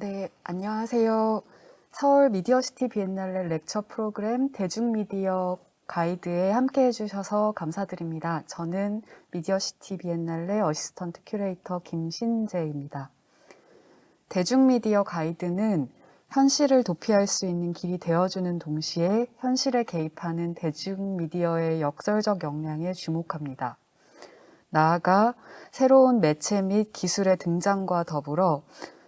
네, 안녕하세요. 서울 미디어시티 비엔날레 렉처 프로그램 대중미디어 가이드에 함께 해주셔서 감사드립니다. 저는 미디어시티 비엔날레 어시스턴트 큐레이터 김신재입니다. 대중미디어 가이드는 현실을 도피할 수 있는 길이 되어주는 동시에 현실에 개입하는 대중미디어의 역설적 역량에 주목합니다. 나아가 새로운 매체 및 기술의 등장과 더불어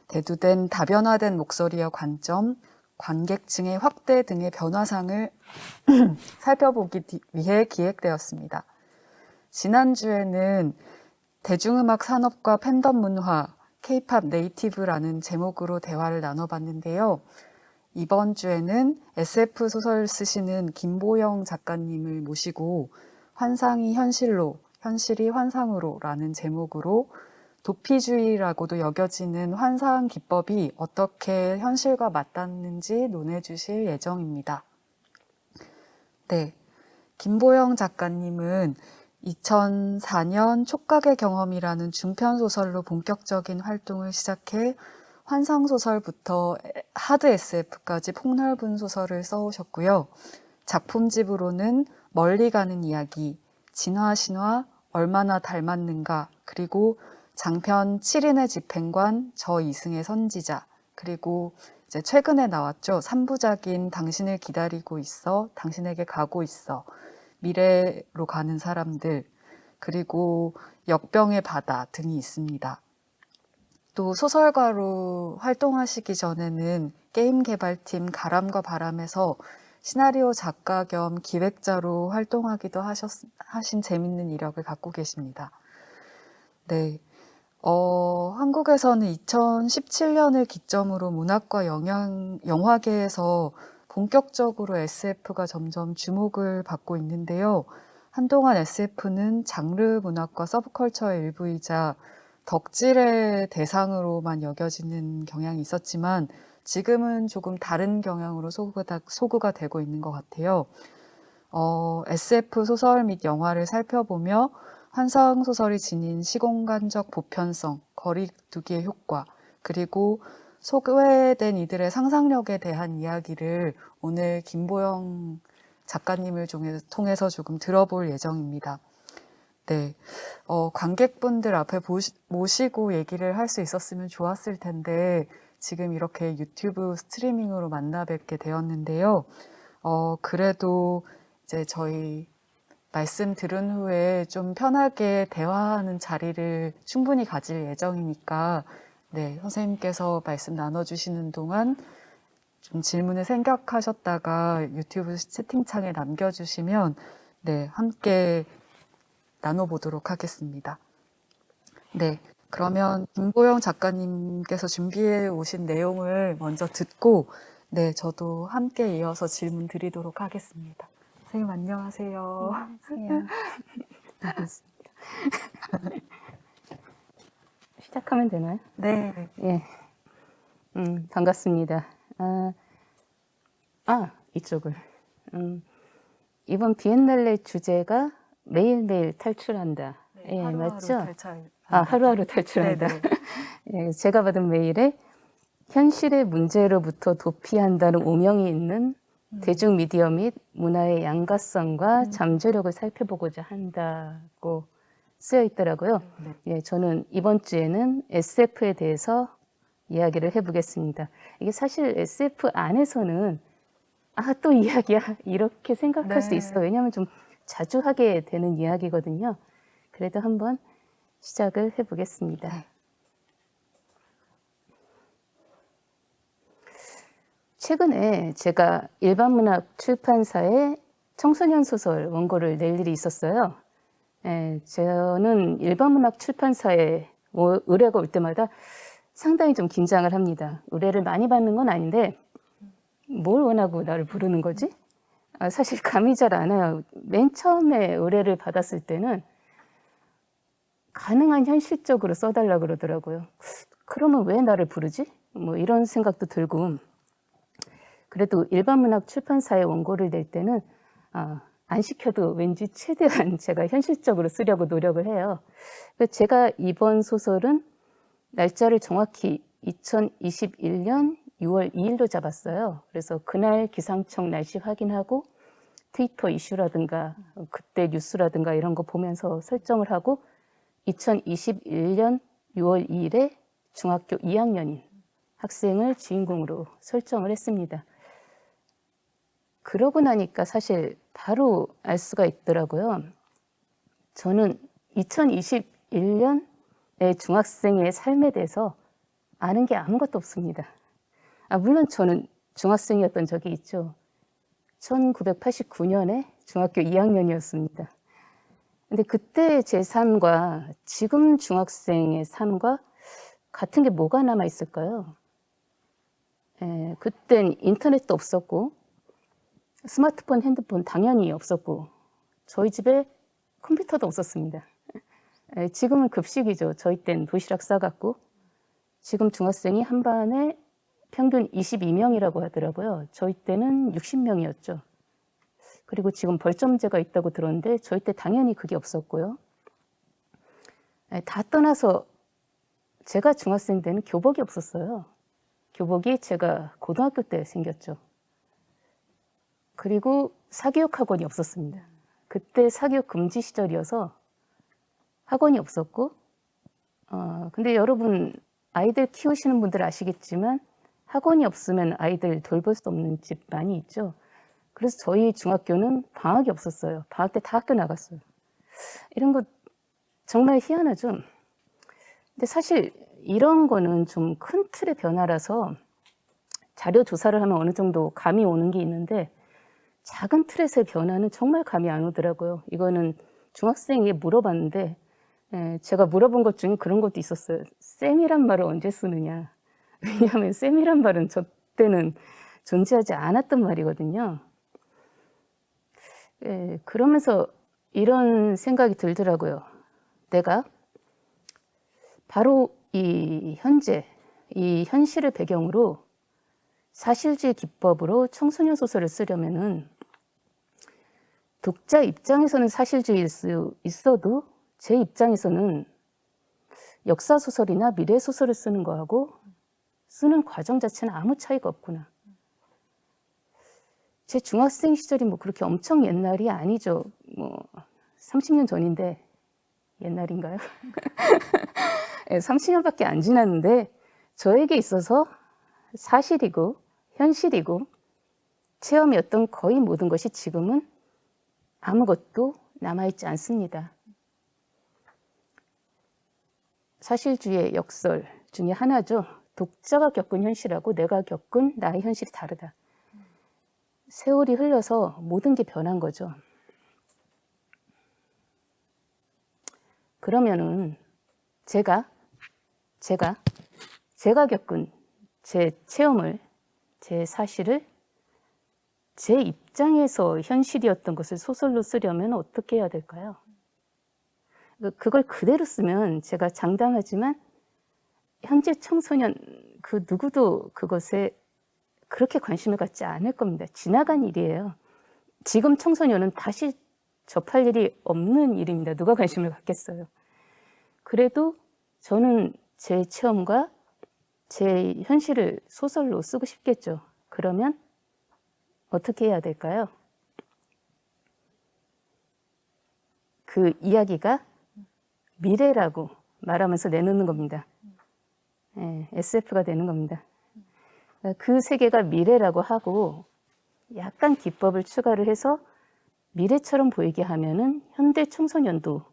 대두된 다변화된 목소리와 관점, 관객층의 확대 등의 변화상을 살펴보기 위해 기획되었습니다. 지난주에는 대중음악 산업과 팬덤 문화, K-팝 네이티브라는 제목으로 대화를 나눠봤는데요. 이번 주에는 SF 소설 쓰시는 김보영 작가님을 모시고 환상이 현실로, 현실이 환상으로 라는 제목으로 도피주의라고도 여겨지는 환상 기법이 어떻게 현실과 맞닿는지 논해 주실 예정입니다. 네, 김보영 작가님은 2004년 촉각의 경험이라는 중편 소설로 본격적인 활동을 시작해 환상소설부터 하드 SF까지 폭넓은 소설을 써오셨고요. 작품집으로는 멀리 가는 이야기, 진화 신화, 얼마나 닮았는가, 그리고 장편 7인의 집행관, 저 이승의 선지자, 그리고 이제 최근에 나왔죠. 3부작인 당신을 기다리고 있어, 당신에게 가고 있어, 미래로 가는 사람들, 그리고 역병의 바다 등이 있습니다. 또 소설가로 활동하시기 전에는 게임 개발팀 가람과 바람에서 시나리오 작가 겸 기획자로 활동하기도 하신 재밌는 이력을 갖고 계십니다. 네. 한국에서는 2017년을 기점으로 문학과 영화계에서 본격적으로 SF가 점점 주목을 받고 있는데요. 한동안 SF는 장르 문학과 서브컬처의 일부이자 덕질의 대상으로만 여겨지는 경향이 있었지만 지금은 조금 다른 경향으로 소구가 되고 있는 것 같아요. SF 소설 및 영화를 살펴보며 환상소설이 지닌 시공간적 보편성, 거리두기의 효과, 그리고 소외된 이들의 상상력에 대한 이야기를 오늘 김보영 작가님을 통해서 조금 들어볼 예정입니다. 네, 관객분들 앞에 모시고 얘기를 할 수 있었으면 좋았을 텐데 지금 이렇게 유튜브 스트리밍으로 만나 뵙게 되었는데요. 그래도 이제 저희 말씀 들은 후에 좀 편하게 대화하는 자리를 충분히 가질 예정이니까 네, 선생님께서 말씀 나눠주시는 동안 좀 질문을 생각하셨다가 유튜브 채팅창에 남겨주시면 네, 함께 나눠보도록 하겠습니다. 네, 그러면 김보영 작가님께서 준비해 오신 내용을 먼저 듣고 네, 저도 함께 이어서 질문 드리도록 하겠습니다. 선생님 안녕하세요. 안녕하세요. 알겠습니다. 시작하면 되나요? 네. 예. 반갑습니다. 이쪽을. 이번 비엔날레 주제가 매일매일 탈출한다. 네, 예, 하루하루 맞죠? 탈출한다. 하루하루 탈출한다. 예, 제가 받은 메일에 현실의 문제로부터 도피한다는 오명이 있는 대중미디어 및 문화의 양가성과 잠재력을 살펴보고자 한다고 쓰여 있더라고요. 예, 저는 이번 주에는 SF에 대해서 이야기를 해보겠습니다. 이게 사실 SF 안에서는 또 이야기야 이렇게 생각할 수 있어요. 왜냐하면 좀 자주 하게 되는 이야기거든요. 그래도 한번 시작을 해보겠습니다. 네. 최근에 제가 일반문학 출판사에 청소년 소설 원고를 낼 일이 있었어요. 예, 저는 일반문학 출판사에 의뢰가 올 때마다 상당히 좀 긴장을 합니다. 의뢰를 많이 받는 건 아닌데 뭘 원하고 나를 부르는 거지? 사실 감이 잘 안 와요. 맨 처음에 의뢰를 받았을 때는 가능한 현실적으로 써달라 그러더라고요. 그러면 왜 나를 부르지? 뭐 이런 생각도 들고, 그래도 일반문학 출판사에 원고를 낼 때는 안 시켜도 왠지 최대한 제가 현실적으로 쓰려고 노력을 해요. 제가 이번 소설은 날짜를 정확히 2021년 6월 2일로 잡았어요. 그래서 그날 기상청 날씨 확인하고 트위터 이슈라든가 그때 뉴스라든가 이런 거 보면서 설정을 하고 2021년 6월 2일에 중학교 2학년인 학생을 주인공으로 설정을 했습니다. 그러고 나니까 사실 바로 알 수가 있더라고요. 저는 2021년의 중학생의 삶에 대해서 아는 게 아무것도 없습니다. 물론 저는 중학생이었던 적이 있죠. 1989년에 중학교 2학년이었습니다. 근데 그때 제 삶과 지금 중학생의 삶과 같은 게 뭐가 남아 있을까요? 그땐 인터넷도 없었고 스마트폰, 핸드폰 당연히 없었고 저희 집에 컴퓨터도 없었습니다. 지금은 급식이죠. 저희 땐 도시락 싸갖고 지금 중학생이 한 반에 평균 22명이라고 하더라고요. 저희 때는 60명이었죠. 그리고 지금 벌점제가 있다고 들었는데 저희 때 당연히 그게 없었고요. 다 떠나서 제가 중학생 때는 교복이 없었어요. 교복이 제가 고등학교 때 생겼죠. 그리고 사교육 학원이 없었습니다. 그때 사교육 금지 시절이어서 학원이 없었고 근데 여러분 아이들 키우시는 분들 아시겠지만 학원이 없으면 아이들 돌볼 수 없는 집 많이 있죠. 그래서 저희 중학교는 방학이 없었어요. 방학 때 다 학교 나갔어요. 이런 거 정말 희한하죠. 근데 사실 이런 거는 좀 큰 틀의 변화라서 자료 조사를 하면 어느 정도 감이 오는 게 있는데 작은 틀에서의 변화는 정말 감이 안 오더라고요. 이거는 중학생에게 물어봤는데 제가 물어본 것 중에 그런 것도 있었어요. 쌤이란 말을 언제 쓰느냐. 왜냐하면 쌤이란 말은 저 때는 존재하지 않았던 말이거든요. 그러면서 이런 생각이 들더라고요. 내가 바로 이 현재, 이 현실을 배경으로 사실주의 기법으로 청소년 소설을 쓰려면은 독자 입장에서는 사실주의일 수 있어도 제 입장에서는 역사 소설이나 미래 소설을 쓰는 거하고 쓰는 과정 자체는 아무 차이가 없구나. 제 중학생 시절이 뭐 그렇게 엄청 옛날이 아니죠. 뭐 30년 전인데 옛날인가요? 30년밖에 안 지났는데 저에게 있어서 사실이고 현실이고 체험이었던 거의 모든 것이 지금은 아무것도 남아있지 않습니다. 사실주의의 역설 중에 하나죠. 독자가 겪은 현실하고 내가 겪은 나의 현실이 다르다. 세월이 흘러서 모든 게 변한 거죠. 그러면은 제가 겪은 제 체험을, 제 사실을 제 입장에서 현실이었던 것을 소설로 쓰려면 어떻게 해야 될까요? 그걸 그대로 쓰면 제가 장담하지만 현재 청소년 그 누구도 그것에 그렇게 관심을 갖지 않을 겁니다. 지나간 일이에요. 지금 청소년은 다시 접할 일이 없는 일입니다. 누가 관심을 갖겠어요. 그래도 저는 제 체험과 제 현실을 소설로 쓰고 싶겠죠. 그러면 어떻게 해야 될까요? 그 이야기가 미래라고 말하면서 내놓는 겁니다. SF가 되는 겁니다. 그 세계가 미래라고 하고 약간 기법을 추가를 해서 미래처럼 보이게 하면은 현대 청소년도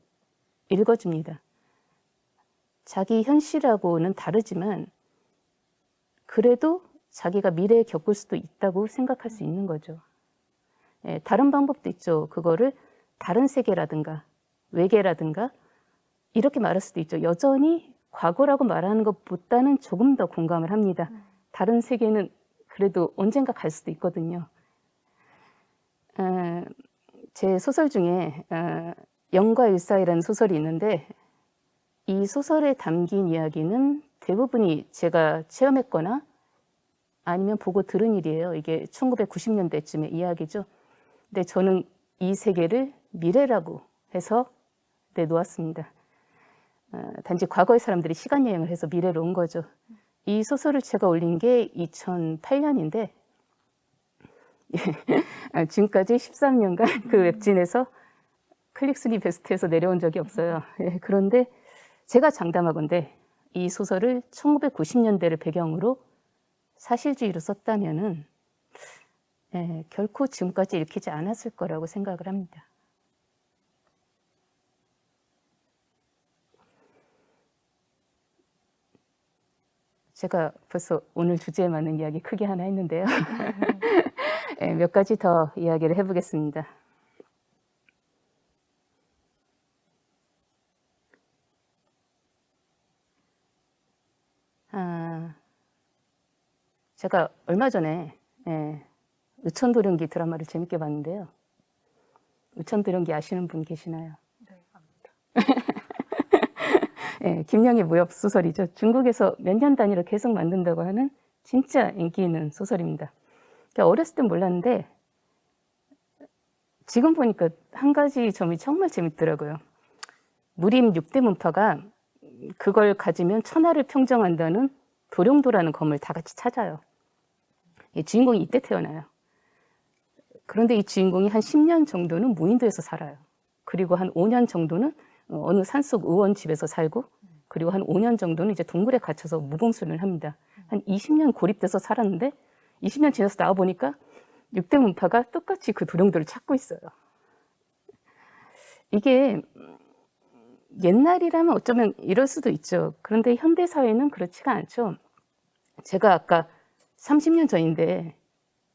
읽어줍니다. 자기 현실하고는 다르지만 그래도 자기가 미래에 겪을 수도 있다고 생각할 수 있는 거죠. 다른 방법도 있죠. 그거를 다른 세계라든가 외계라든가 이렇게 말할 수도 있죠. 여전히 과거라고 말하는 것보다는 조금 더 공감을 합니다. 다른 세계는 그래도 언젠가 갈 수도 있거든요. 제 소설 중에 영과 일사이라는 소설이 있는데 이 소설에 담긴 이야기는 대부분이 제가 체험했거나 아니면 보고 들은 일이에요. 이게 1990년대쯤의 이야기죠. 근데 저는 이 세계를 미래라고 해서 내놓았습니다. 단지 과거의 사람들이 시간 여행을 해서 미래로 온 거죠. 이 소설을 제가 올린 게 2008년인데 지금까지 13년간 그 웹진에서 클릭순위 베스트에서 내려온 적이 없어요. 예, 그런데 제가 장담하건대 이 소설을 1990년대를 배경으로 사실주의로 썼다면은 결코 지금까지 읽히지 않았을 거라고 생각을 합니다. 제가 벌써 오늘 주제에 맞는 이야기 크게 하나 했는데요. 몇 가지 더 이야기를 해보겠습니다. 제가 얼마 전에 의천도령기 드라마를 재밌게 봤는데요. 의천도령기 아시는 분 계시나요? 네, 압니다. 김영희 무협 소설이죠. 중국에서 몇 년 단위로 계속 만든다고 하는 진짜 인기 있는 소설입니다. 그러니까 어렸을 땐 몰랐는데 지금 보니까 한 가지 점이 정말 재밌더라고요. 무림 6대 문파가 그걸 가지면 천하를 평정한다는 도룡도라는 검을 다 같이 찾아요. 주인공이 이때 태어나요. 그런데 이 주인공이 한 10년 정도는 무인도에서 살아요. 그리고 한 5년 정도는 어느 산속 의원 집에서 살고, 그리고 한 5년 정도는 이제 동굴에 갇혀서 무공수를 합니다. 한 20년 고립돼서 살았는데 20년 지나서 나와보니까 6대 문파가 똑같이 그 도룡도를 찾고 있어요. 이게 옛날이라면 어쩌면 이럴 수도 있죠. 그런데 현대사회는 그렇지가 않죠. 제가 아까 30년 전인데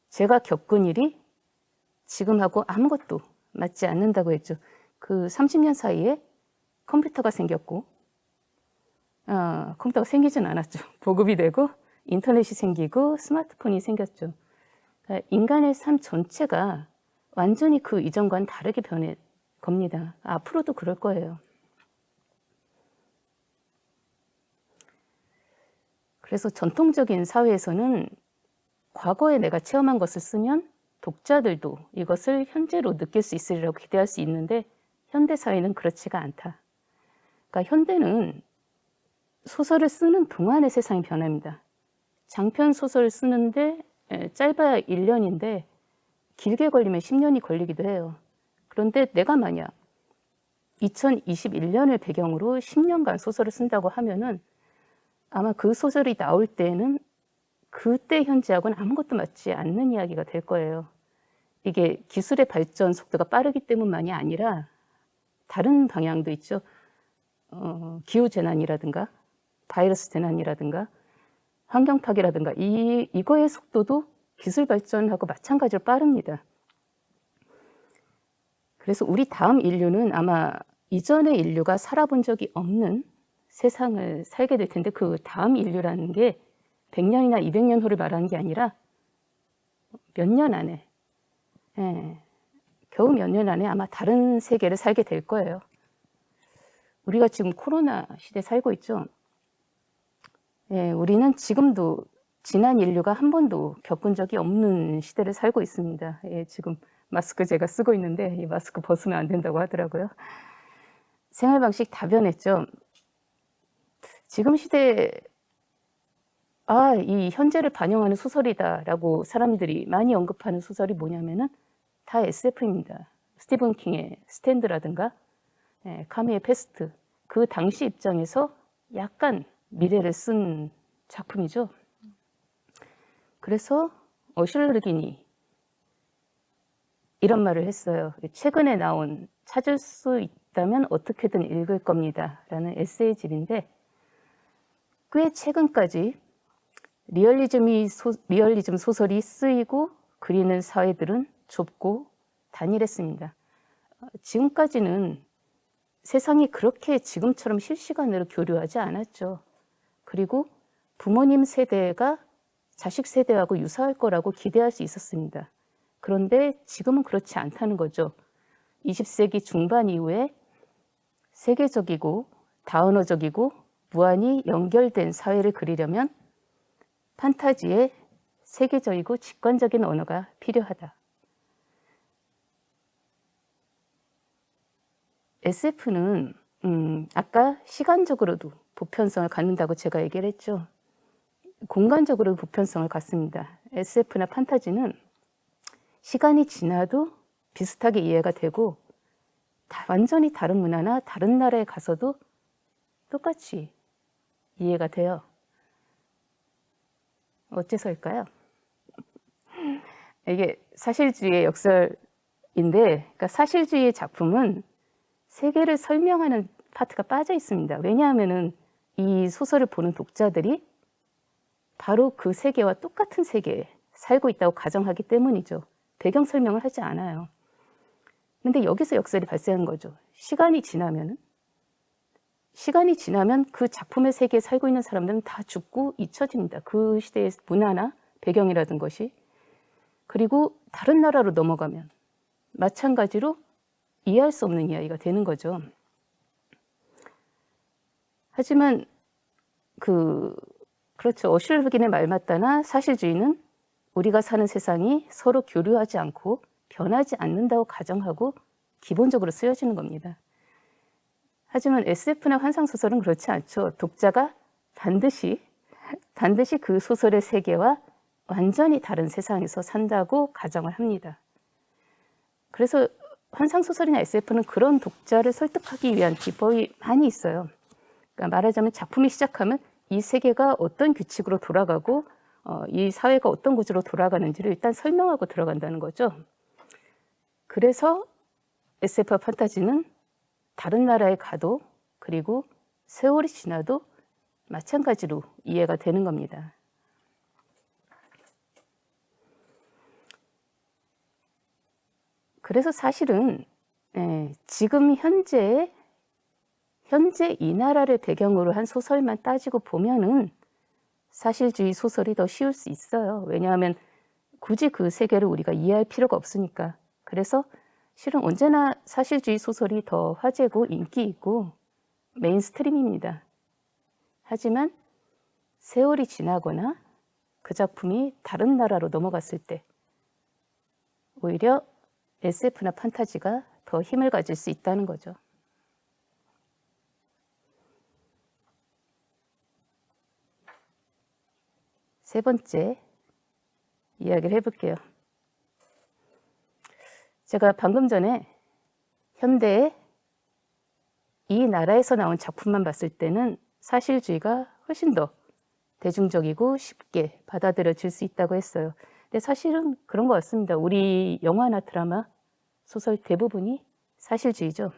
제가 겪은 일이 지금하고 아무것도 맞지 않는다고 했죠. 그 30년 사이에 컴퓨터가 생겼고, 컴퓨터가 생기진 않았죠. 보급이 되고 인터넷이 생기고 스마트폰이 생겼죠. 그러니까 인간의 삶 전체가 완전히 그 이전과는 다르게 변해 겁니다. 앞으로도 그럴 거예요. 그래서 전통적인 사회에서는 과거에 내가 체험한 것을 쓰면 독자들도 이것을 현재로 느낄 수 있으리라고 기대할 수 있는데 현대 사회는 그렇지가 않다. 그러니까 현대는 소설을 쓰는 동안의 세상이 변합니다. 장편 소설을 쓰는데 짧아야 1년인데 길게 걸리면 10년이 걸리기도 해요. 그런데 내가 만약 2021년을 배경으로 10년간 소설을 쓴다고 하면은 아마 그 소설이 나올 때에는 그때 현재하고는 아무것도 맞지 않는 이야기가 될 거예요. 이게 기술의 발전 속도가 빠르기 때문만이 아니라 다른 방향도 있죠. 기후재난이라든가 바이러스 재난이라든가 환경 파괴라든가 이거의 속도도 기술 발전하고 마찬가지로 빠릅니다. 그래서 우리 다음 인류는 아마 이전의 인류가 살아본 적이 없는 세상을 살게 될 텐데 그 다음 인류라는 게 100년이나 200년 후를 말하는 게 아니라 몇 년 안에, 겨우 몇 년 안에 아마 다른 세계를 살게 될 거예요. 우리가 지금 코로나 시대에 살고 있죠. 우리는 지금도 지난 인류가 한 번도 겪은 적이 없는 시대를 살고 있습니다. 지금 마스크 제가 쓰고 있는데 이 마스크 벗으면 안 된다고 하더라고요. 생활 방식 다 변했죠. 지금 시대에 이 현재를 반영하는 소설이다라고 사람들이 많이 언급하는 소설이 뭐냐면은 다 SF입니다. 스티븐 킹의 스탠드라든가 카미의 패스트. 그 당시 입장에서 약간 미래를 쓴 작품이죠. 그래서 어슐르긴이 이런 말을 했어요. 최근에 나온 찾을 수 있다면 어떻게든 읽을 겁니다. 라는 에세이집인데 꽤 최근까지 리얼리즘 소설이 쓰이고 그리는 사회들은 좁고 단일했습니다. 지금까지는 세상이 그렇게 지금처럼 실시간으로 교류하지 않았죠. 그리고 부모님 세대가 자식 세대하고 유사할 거라고 기대할 수 있었습니다. 그런데 지금은 그렇지 않다는 거죠. 20세기 중반 이후에 세계적이고 다언어적이고 무한히 연결된 사회를 그리려면 판타지의 세계적이고 직관적인 언어가 필요하다. SF는 아까 시간적으로도 보편성을 갖는다고 제가 얘기를 했죠. 공간적으로 보편성을 갖습니다. SF나 판타지는 시간이 지나도 비슷하게 이해가 되고 완전히 다른 문화나 다른 나라에 가서도 똑같이 이해가 돼요. 어째서일까요? 이게 사실주의의 역설인데, 그러니까 사실주의의 작품은 세계를 설명하는 파트가 빠져 있습니다. 왜냐하면은 이 소설을 보는 독자들이 바로 그 세계와 똑같은 세계에 살고 있다고 가정하기 때문이죠. 배경 설명을 하지 않아요. 근데 여기서 역설이 발생한 거죠. 시간이 지나면 그 작품의 세계에 살고 있는 사람들은 다 죽고 잊혀집니다. 그 시대의 문화나 배경이라든 것이. 그리고 다른 나라로 넘어가면 마찬가지로 이해할 수 없는 이야기가 되는 거죠. 하지만 그렇죠. 어슐 흑인의 말 맞다나 사실주의는 우리가 사는 세상이 서로 교류하지 않고 변하지 않는다고 가정하고 기본적으로 쓰여지는 겁니다. 하지만 SF나 환상소설은 그렇지 않죠. 독자가 반드시 그 소설의 세계와 완전히 다른 세상에서 산다고 가정을 합니다. 그래서 환상소설이나 SF는 그런 독자를 설득하기 위한 기법이 많이 있어요. 그러니까 말하자면 작품이 시작하면 이 세계가 어떤 규칙으로 돌아가고 이 사회가 어떤 구조로 돌아가는지를 일단 설명하고 들어간다는 거죠. 그래서 SF와 판타지는 다른 나라에 가도 그리고 세월이 지나도 마찬가지로 이해가 되는 겁니다. 그래서 사실은 지금 현재 이 나라를 배경으로 한 소설만 따지고 보면은 사실주의 소설이 더 쉬울 수 있어요. 왜냐하면 굳이 그 세계를 우리가 이해할 필요가 없으니까. 그래서 실은 언제나 사실주의 소설이 더 화제고 인기 있고 메인스트림입니다. 하지만 세월이 지나거나 그 작품이 다른 나라로 넘어갔을 때 오히려 SF나 판타지가 더 힘을 가질 수 있다는 거죠. 세 번째 이야기를 해볼게요. 제가 방금 전에 현대에 이 나라에서 나온 작품만 봤을 때는 사실주의가 훨씬 더 대중적이고 쉽게 받아들여질 수 있다고 했어요. 근데 사실은 그런 것 같습니다. 우리 영화나 드라마, 소설 대부분이 사실주의죠.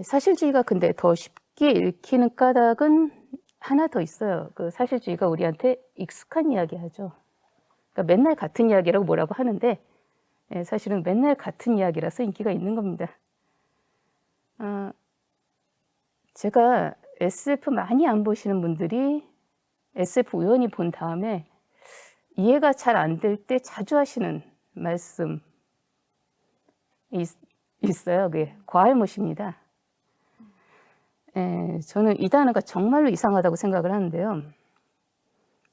사실주의가 근데 더 쉽게 읽히는 까닭은 하나 더 있어요. 그 사실주의가 우리한테 익숙한 이야기 하죠. 그러니까 맨날 같은 이야기라고 뭐라고 하는데 사실은 맨날 같은 이야기라서 인기가 있는 겁니다. 제가 SF 많이 안 보시는 분들이 SF 우연히 본 다음에 이해가 잘 안 될 때 자주 하시는 말씀이 있어요. 그게 과알못입니다. 저는 이 단어가 정말로 이상하다고 생각을 하는데요.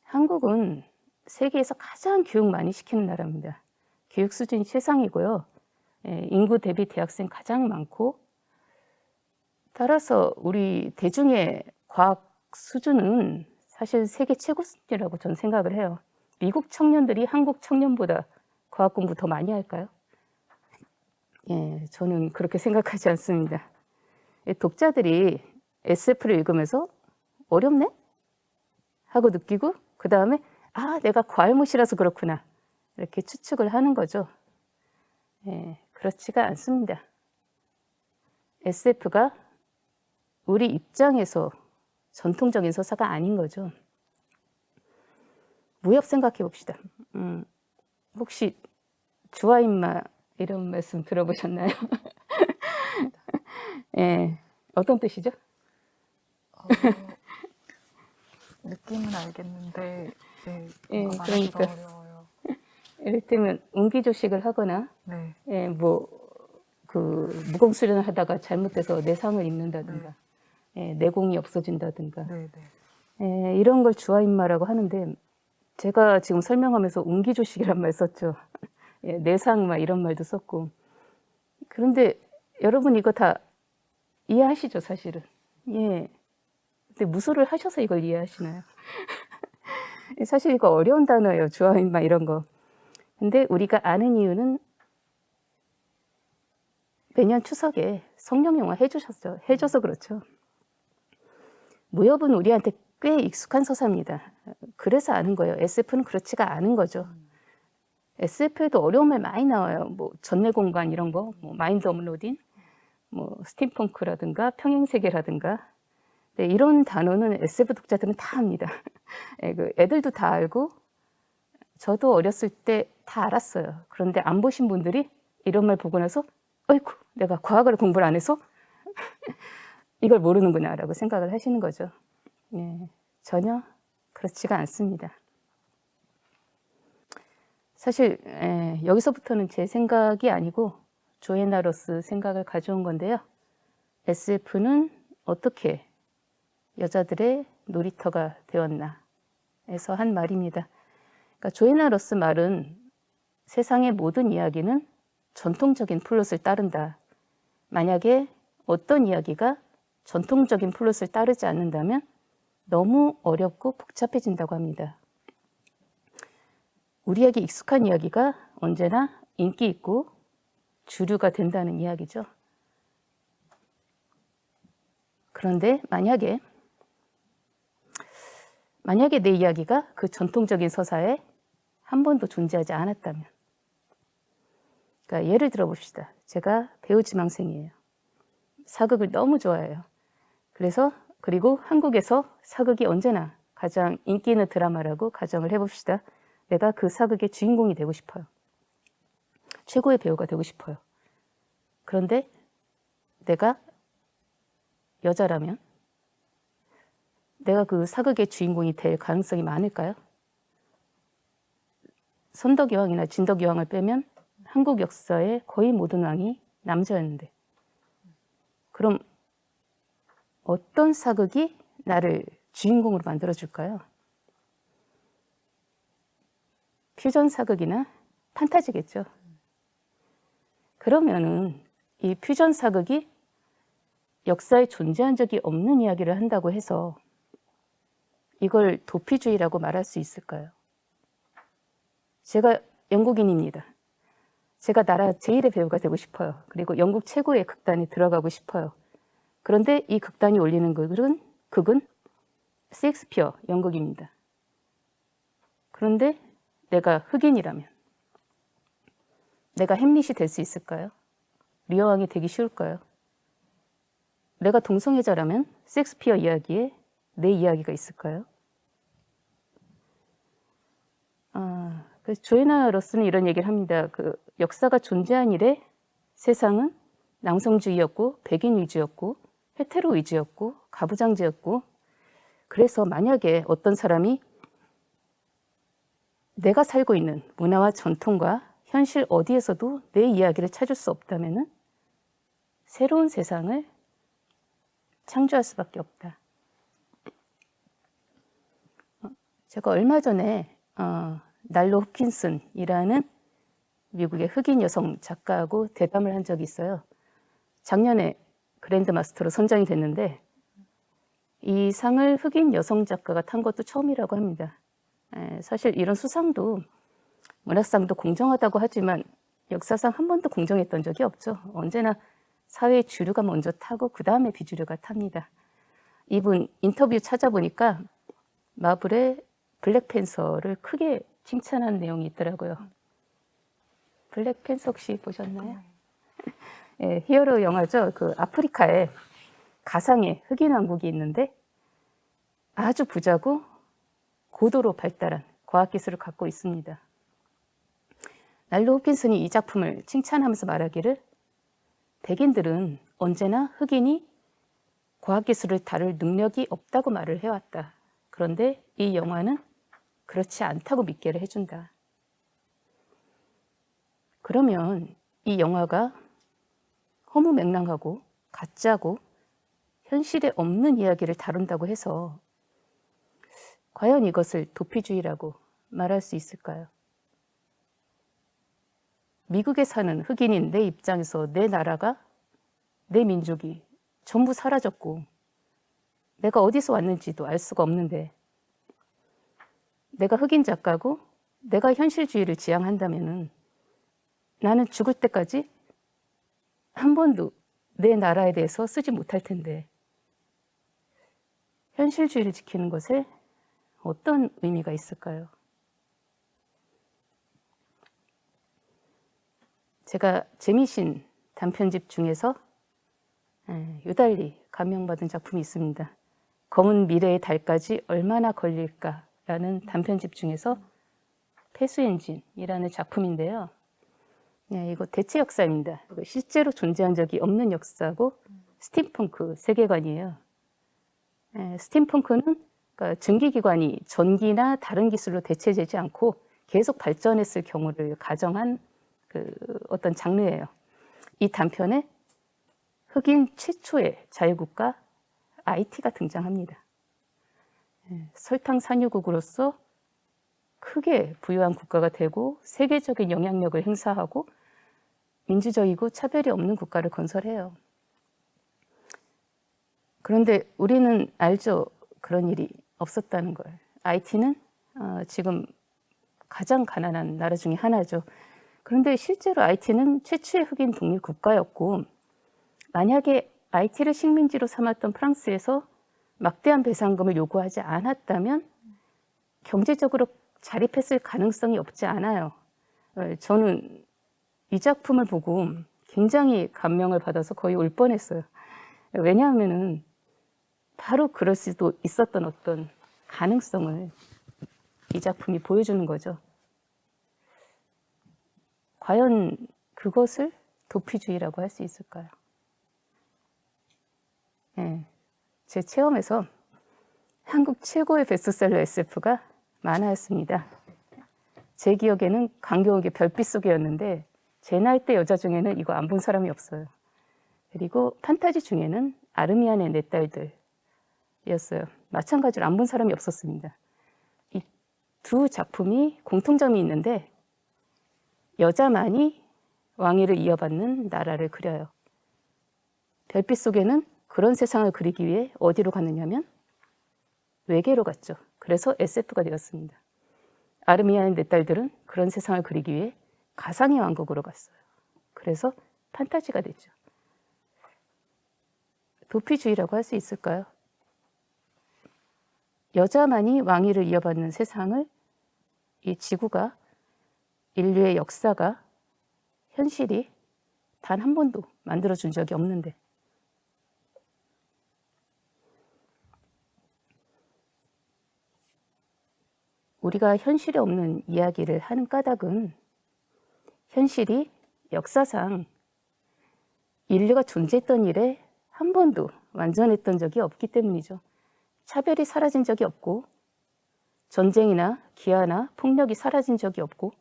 한국은 세계에서 가장 교육 많이 시키는 나라입니다. 교육 수준이 최상이고요. 인구 대비 대학생 가장 많고 따라서 우리 대중의 과학 수준은 사실 세계 최고 수준이라고 저는 생각을 해요. 미국 청년들이 한국 청년보다 과학 공부 더 많이 할까요? 저는 그렇게 생각하지 않습니다. 독자들이 SF를 읽으면서 어렵네? 하고 느끼고 그 다음에 내가 과알못이라서 그렇구나 이렇게 추측을 하는 거죠. 그렇지가 않습니다. SF가 우리 입장에서 전통적인 서사가 아닌 거죠. 무협 생각해 봅시다. 혹시 주아인마 이런 말씀 들어보셨나요? 어떤 뜻이죠? 느낌은 알겠는데 그러니까 어려워요. 이를테면 운기조식을 하거나 네. 무공수련을 하다가 잘못돼서 내상을 입는다든가 내공이 없어진다든가 이런 걸 주아인마라고 하는데 제가 지금 설명하면서 운기조식이란 말 썼죠. 내상 막 이런 말도 썼고 그런데 여러분 이거 다 이해하시죠 사실은? 근데 무술을 하셔서 이걸 이해하시나요? 사실 이거 어려운 단어예요. 주어인막 이런 거. 근데 우리가 아는 이유는 매년 추석에 성령 영화 해줘서 그렇죠. 무협은 우리한테 꽤 익숙한 서사입니다. 그래서 아는 거예요. SF는 그렇지가 않은 거죠. SF에도 어려운 말 많이 나와요. 뭐 전내 공간 이런 거, 뭐 마인드 업로딩, 뭐 스팀펑크라든가 평행세계라든가. 네, 이런 단어는 SF 독자들은 다 압니다. 애들도 다 알고 저도 어렸을 때 다 알았어요. 그런데 안 보신 분들이 이런 말 보고 나서 어이구, 내가 과학을 공부를 안 해서 이걸 모르는구나라고 생각을 하시는 거죠. 예, 전혀 그렇지가 않습니다. 사실 여기서부터는 제 생각이 아니고 조에나 로스 생각을 가져온 건데요. SF는 어떻게 여자들의 놀이터가 되었나 에서 한 말입니다. 그러니까 조에나 로스 말은 세상의 모든 이야기는 전통적인 플롯을 따른다. 만약에 어떤 이야기가 전통적인 플롯을 따르지 않는다면 너무 어렵고 복잡해진다고 합니다. 우리에게 익숙한 이야기가 언제나 인기 있고 주류가 된다는 이야기죠. 그런데 만약에 내 이야기가 그 전통적인 서사에 한 번도 존재하지 않았다면, 그러니까 예를 들어 봅시다. 제가 배우 지망생이에요. 사극을 너무 좋아해요. 그리고 한국에서 사극이 언제나 가장 인기 있는 드라마라고 가정을 해봅시다. 내가 그 사극의 주인공이 되고 싶어요. 최고의 배우가 되고 싶어요. 그런데 내가 여자라면 내가 그 사극의 주인공이 될 가능성이 많을까요? 선덕여왕이나 진덕여왕을 빼면 한국 역사의 거의 모든 왕이 남자였는데, 그럼 어떤 사극이 나를 주인공으로 만들어줄까요? 퓨전 사극이나 판타지겠죠. 그러면은 이 퓨전 사극이 역사에 존재한 적이 없는 이야기를 한다고 해서 이걸 도피주의라고 말할 수 있을까요? 제가 영국인입니다. 제가 나라 제1의 배우가 되고 싶어요. 그리고 영국 최고의 극단에 들어가고 싶어요. 그런데 이 극단이 올리는 극은 셰익스피어 연극입니다. 그런데 내가 흑인이라면 내가 햄릿이 될 수 있을까요? 리어 왕이 되기 쉬울까요? 내가 동성애자라면 셰익스피어 이야기에 내 이야기가 있을까요? 그래서 조에나 로스는 이런 얘기를 합니다. 그 역사가 존재한 이래 세상은 남성주의였고 백인 위주였고 헤테로 위주였고 가부장제였고, 그래서 만약에 어떤 사람이 내가 살고 있는 문화와 전통과 현실 어디에서도 내 이야기를 찾을 수 없다면 새로운 세상을 창조할 수밖에 없다. 제가 얼마 전에 날로 홉킨슨이라는 미국의 흑인 여성 작가하고 대담을 한 적이 있어요. 작년에 그랜드마스터로 선정이 됐는데 이 상을 흑인 여성 작가가 탄 것도 처음이라고 합니다. 사실 이런 수상도 문학상도 공정하다고 하지만 역사상 한 번도 공정했던 적이 없죠. 언제나 사회의 주류가 먼저 타고 그 다음에 비주류가 탑니다. 이분 인터뷰 찾아보니까 마블의 블랙팬서를 크게 칭찬한 내용이 있더라고요. 블랙팬서 혹시 보셨나요? 예, 히어로 영화죠. 그 아프리카에 가상의 흑인 왕국이 있는데 아주 부자고 고도로 발달한 과학기술을 갖고 있습니다. 날로 홉킨슨이 이 작품을 칭찬하면서 말하기를, 백인들은 언제나 흑인이 과학기술을 다룰 능력이 없다고 말을 해왔다. 그런데 이 영화는 그렇지 않다고 믿게를 해준다. 그러면 이 영화가 허무맹랑하고 가짜고 현실에 없는 이야기를 다룬다고 해서 과연 이것을 도피주의라고 말할 수 있을까요? 미국에 사는 흑인인 내 입장에서 내 나라가, 내 민족이 전부 사라졌고 내가 어디서 왔는지도 알 수가 없는데 내가 흑인 작가고 내가 현실주의를 지향한다면은 나는 죽을 때까지 한 번도 내 나라에 대해서 쓰지 못할 텐데 현실주의를 지키는 것에 어떤 의미가 있을까요? 제가 재미신 단편집 중에서 유달리 감명받은 작품이 있습니다. 검은 미래의 달까지 얼마나 걸릴까라는 단편집 중에서 폐수엔진이라는 작품인데요. 이거 대체 역사입니다. 이거 실제로 존재한 적이 없는 역사고 스팀펑크 세계관이에요. 스팀펑크는 그러니까 증기기관이 전기나 다른 기술로 대체되지 않고 계속 발전했을 경우를 가정한 그 어떤 장르예요. 이 단편에 흑인 최초의 자유국가 IT가 등장합니다. 설탕 산유국으로서 크게 부유한 국가가 되고 세계적인 영향력을 행사하고 민주적이고 차별이 없는 국가를 건설해요. 그런데 우리는 알죠. 그런 일이 없었다는 걸. IT는 지금 가장 가난한 나라 중에 하나죠. 그런데 실제로 IT는 최초의 흑인 독립 국가였고 만약에 IT를 식민지로 삼았던 프랑스에서 막대한 배상금을 요구하지 않았다면 경제적으로 자립했을 가능성이 없지 않아요. 저는 이 작품을 보고 굉장히 감명을 받아서 거의 울 뻔했어요. 왜냐하면은 바로 그럴 수도 있었던 어떤 가능성을 이 작품이 보여주는 거죠. 과연 그것을 도피주의라고 할 수 있을까요? 제 체험에서 한국 최고의 베스트셀러 SF가 만화였습니다. 제 기억에는 강경욱의 별빛 속에였는데 제 나이대 여자 중에는 이거 안 본 사람이 없어요. 그리고 판타지 중에는 아르미안의 내 딸들이었어요. 마찬가지로 안 본 사람이 없었습니다. 이 두 작품이 공통점이 있는데 여자만이 왕위를 이어받는 나라를 그려요. 별빛 속에는 그런 세상을 그리기 위해 어디로 갔느냐면 외계로 갔죠. 그래서 SF가 되었습니다. 아르미안의 내 딸들은 그런 세상을 그리기 위해 가상의 왕국으로 갔어요. 그래서 판타지가 됐죠. 도피주의라고 할 수 있을까요? 여자만이 왕위를 이어받는 세상을 이 지구가 인류의 역사가 현실이 단 한 번도 만들어준 적이 없는데 우리가 현실에 없는 이야기를 하는 까닭은 현실이 역사상 인류가 존재했던 일에 한 번도 완전했던 적이 없기 때문이죠. 차별이 사라진 적이 없고 전쟁이나 기아나 폭력이 사라진 적이 없고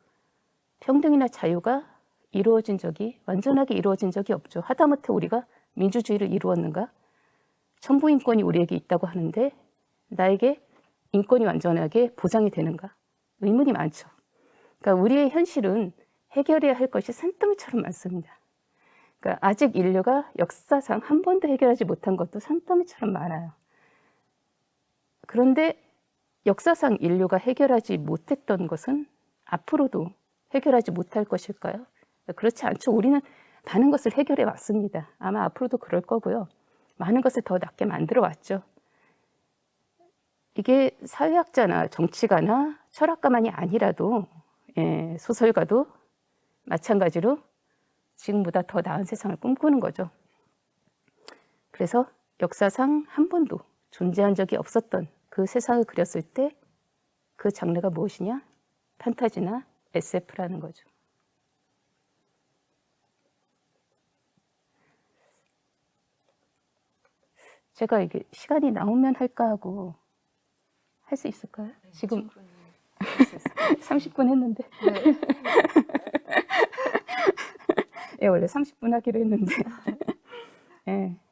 평등이나 자유가 이루어진 적이 완전하게 이루어진 적이 없죠. 하다못해 우리가 민주주의를 이루었는가? 천부인권이 우리에게 있다고 하는데 나에게 인권이 완전하게 보장이 되는가? 의문이 많죠. 그러니까 우리의 현실은 해결해야 할 것이 산더미처럼 많습니다. 그러니까 아직 인류가 역사상 한 번도 해결하지 못한 것도 산더미처럼 많아요. 그런데 역사상 인류가 해결하지 못했던 것은 앞으로도 해결하지 못할 것일까요? 그렇지 않죠. 우리는 많은 것을 해결해 왔습니다. 아마 앞으로도 그럴 거고요. 많은 것을 더 낫게 만들어 왔죠. 이게 사회학자나 정치가나 철학가만이 아니라도 소설가도 마찬가지로 지금보다 더 나은 세상을 꿈꾸는 거죠. 그래서 역사상 한 번도 존재한 적이 없었던 그 세상을 그렸을 때 그 장르가 무엇이냐? 판타지나 SF라는 거죠. 제가 이게 시간이 나오면 할까 하고 할 수 있을까요? 네, 지금 30분 네. 했는데 예, 원래 30분 하기로 했는데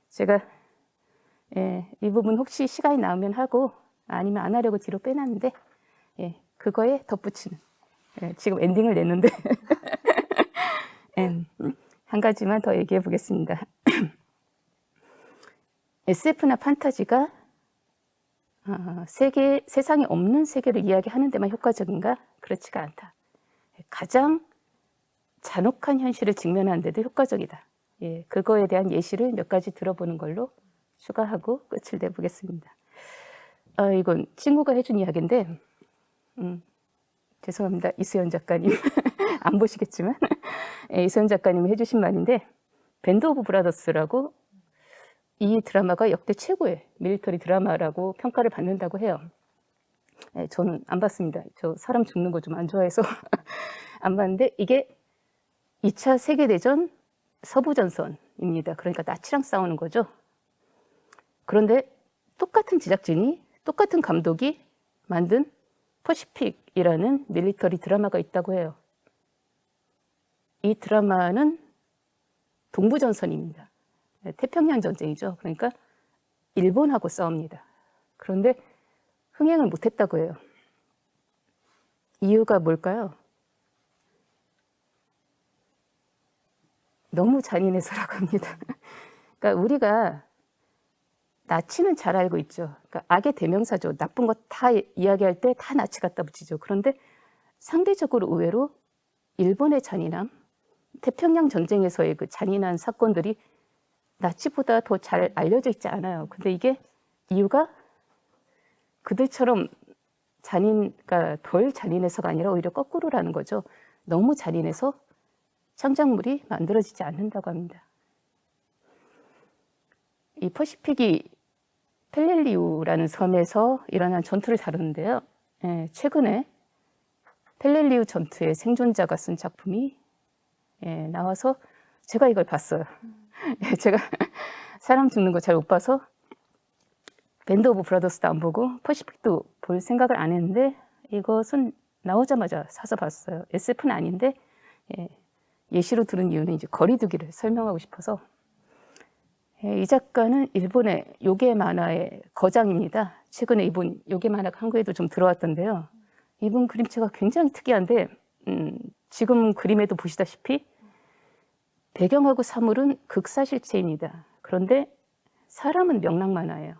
제가 이 부분 혹시 시간이 나오면 하고 아니면 안 하려고 뒤로 빼놨는데 그거에 덧붙이는 지금 엔딩을 냈는데 한 가지만 더 얘기해 보겠습니다. SF나 판타지가 세상에 없는 세계를 이야기하는 데만 효과적인가? 그렇지가 않다. 가장 잔혹한 현실을 직면하는 데도 효과적이다. 예, 그거에 대한 예시를 몇 가지 들어보는 걸로 추가하고 끝을 내보겠습니다. 이건 친구가 해준 이야기인데, 죄송합니다. 이수연 작가님. 안 보시겠지만. 예, 이수연 작가님이 해주신 말인데, 밴드 오브 브라더스라고 이 드라마가 역대 최고의 밀리터리 드라마라고 평가를 받는다고 해요. 예, 저는 안 봤습니다. 저 사람 죽는 거 좀 안 좋아해서 안 봤는데, 이게 2차 세계대전 서부전선입니다. 그러니까 나치랑 싸우는 거죠. 그런데 똑같은 제작진이, 똑같은 감독이 만든 퍼시픽이라는 밀리터리 드라마가 있다고 해요. 이 드라마는 동부전선입니다. 태평양 전쟁이죠. 그러니까 일본하고 싸웁니다. 그런데 흥행을 못했다고 해요. 이유가 뭘까요? 너무 잔인해서라고 합니다. 그러니까 우리가 나치는 잘 알고 있죠. 그러니까 악의 대명사죠. 나쁜 거 다 이야기할 때 다 나치 갖다 붙이죠. 그런데 상대적으로 의외로 일본의 잔인함, 태평양 전쟁에서의 그 잔인한 사건들이 나치보다 더 잘 알려져 있지 않아요. 근데 이게 이유가 그들처럼 그러니까 덜 잔인해서가 아니라 오히려 거꾸로라는 거죠. 너무 잔인해서 창작물이 만들어지지 않는다고 합니다. 이 퍼시픽이 펠렐리우라는 섬에서 일어난 전투를 다루는데요. 예, 최근에 펠렐리우 전투의 생존자가 쓴 작품이 나와서 제가 이걸 봤어요. 제가 사람 죽는 거 잘 못 봐서 밴드 오브 브라더스도 안 보고 퍼시픽도 볼 생각을 안 했는데 이것은 나오자마자 사서 봤어요. SF는 아닌데 예시로 들은 이유는 이제 거리두기를 설명하고 싶어서. 이 작가는 일본의 요괴 만화의 거장입니다. 최근에 이분 요괴 만화가 한국에도 좀 들어왔던데요. 이분 그림체가 굉장히 특이한데 지금 그림에도 보시다시피 배경하고 사물은 극사실체입니다. 그런데 사람은 명랑만화예요.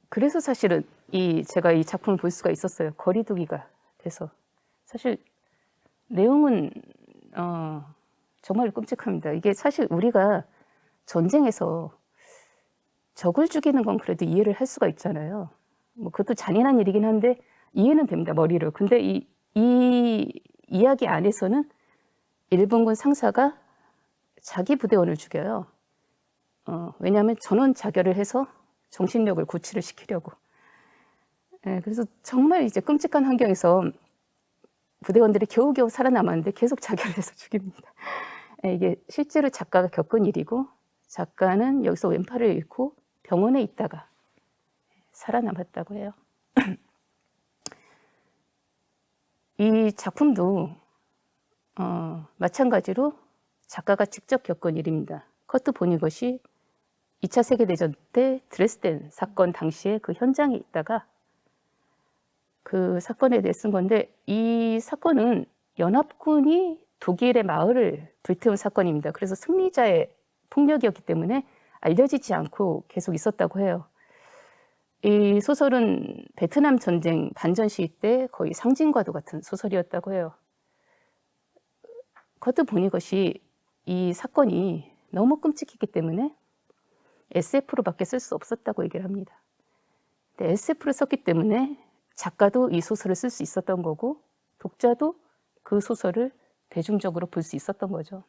그래서 사실은 제가 이 작품을 볼 수가 있었어요. 거리두기가 돼서. 사실 내용은 정말 끔찍합니다. 이게 사실 우리가 전쟁에서 적을 죽이는 건 그래도 이해를 할 수가 있잖아요. 뭐 그것도 잔인한 일이긴 한데 이해는 됩니다, 머리로. 근데 이 이야기 안에서는 일본군 상사가 자기 부대원을 죽여요. 왜냐하면 전원 자결을 해서 정신력을 고취를 시키려고. 그래서 정말 이제 끔찍한 환경에서 부대원들이 겨우겨우 살아남았는데 계속 자결을 해서 죽입니다. 이게 실제로 작가가 겪은 일이고 작가는 여기서 왼팔을 잃고 병원에 있다가 살아남았다고 해요. 이 작품도 마찬가지로 작가가 직접 겪은 일입니다. 커트 보니것이 2차 세계대전 때 드레스덴 사건 당시에 그 현장에 있다가 그 사건에 대해 쓴 건데 이 사건은 연합군이 독일의 마을을 불태운 사건입니다. 그래서 승리자의 폭력이었기 때문에 알려지지 않고 계속 있었다고 해요. 이 소설은 베트남 전쟁 반전 시기 때 거의 상징과도 같은 소설이었다고 해요. 커트 보니것이 이 사건이 너무 끔찍했기 때문에 SF로밖에 쓸 수 없었다고 얘기를 합니다. 근데 SF를 썼기 때문에 작가도 이 소설을 쓸 수 있었던 거고 독자도 그 소설을 대중적으로 볼 수 있었던 거죠.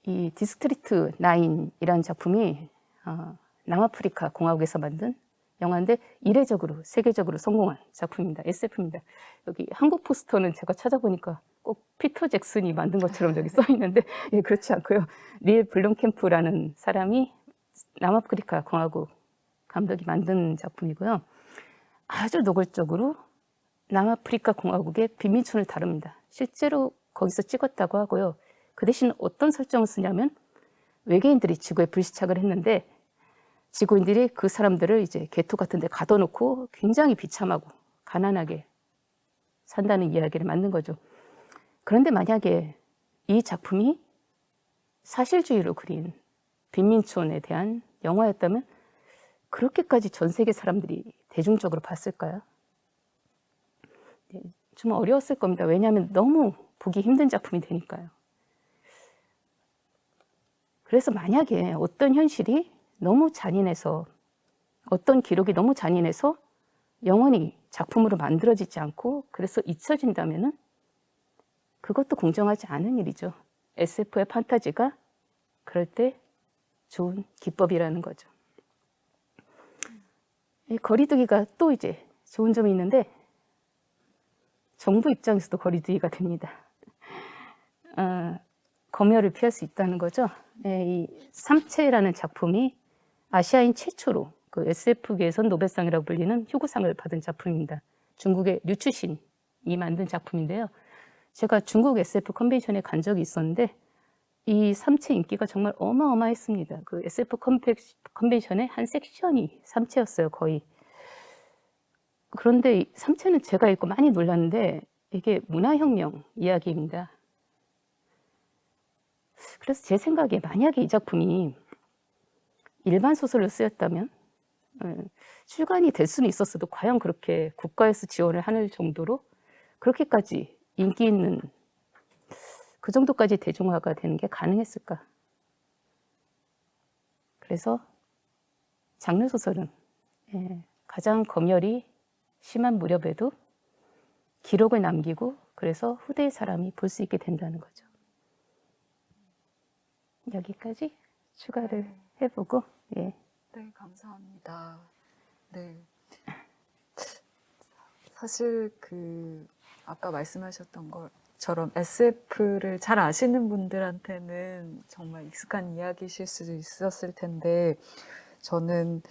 이 디스트리트 9이라는 작품이 남아프리카 공화국에서 만든 영화인데 이례적으로 세계적으로 성공한 작품입니다. SF입니다. 여기 한국 포스터는 제가 찾아보니까 꼭 피터 잭슨이 만든 것처럼 저기 써 있는데 예, 그렇지 않고요. 닐 블룸캠프라는 사람이 남아프리카 공화국 감독이 만든 작품이고요. 아주 노골적으로 남아프리카 공화국의 빈민촌을 다룹니다. 실제로 거기서 찍었다고 하고요. 그 대신 어떤 설정을 쓰냐면 외계인들이 지구에 불시착을 했는데 지구인들이 그 사람들을 이제 개토 같은 데 가둬놓고 굉장히 비참하고 가난하게 산다는 이야기를 만든 거죠. 그런데 만약에 이 작품이 사실주의로 그린 빈민촌에 대한 영화였다면 그렇게까지 전 세계 사람들이 대중적으로 봤을까요? 네, 좀 어려웠을 겁니다. 왜냐하면 너무 보기 힘든 작품이 되니까요. 그래서 만약에 어떤 현실이 너무 잔인해서, 어떤 기록이 너무 잔인해서 영원히 작품으로 만들어지지 않고 그래서 잊혀진다면은 그것도 공정하지 않은 일이죠. SF의 판타지가 그럴 때 좋은 기법이라는 거죠. 이 거리두기가 또 이제 좋은 점이 있는데 정부 입장에서도 거리두기가 됩니다. 검열을 피할 수 있다는 거죠. 이 삼체라는 작품이 아시아인 최초로 그 SF계에서 노벨상이라고 불리는 휴고상을 받은 작품입니다. 중국의 류추신이 만든 작품인데요. 제가 중국 SF 컨벤션에 간 적이 있었는데 이 삼체 인기가 정말 어마어마했습니다. 그 SF 컨벤션의 한 섹션이 삼체였어요, 거의. 그런데 이 삼체는 제가 읽고 많이 놀랐는데 이게 문화혁명 이야기입니다. 그래서 제 생각에 만약에 이 작품이 일반 소설로 쓰였다면 출간이 될 수는 있었어도 과연 그렇게 국가에서 지원을 하는 정도로 그렇게까지 인기 있는 그 정도까지 대중화가 되는 게 가능했을까? 그래서 장르 소설은 가장 검열이 심한 무렵에도 기록을 남기고 그래서 후대의 사람이 볼 수 있게 된다는 거죠. 여기까지 추가를 해보고 예. 네, 감사합니다. 네. 사실 아까 말씀하셨던 것처럼 SF를 잘 아시는 분들한테는 정말 익숙한 이야기실 수도 있었을 텐데 저는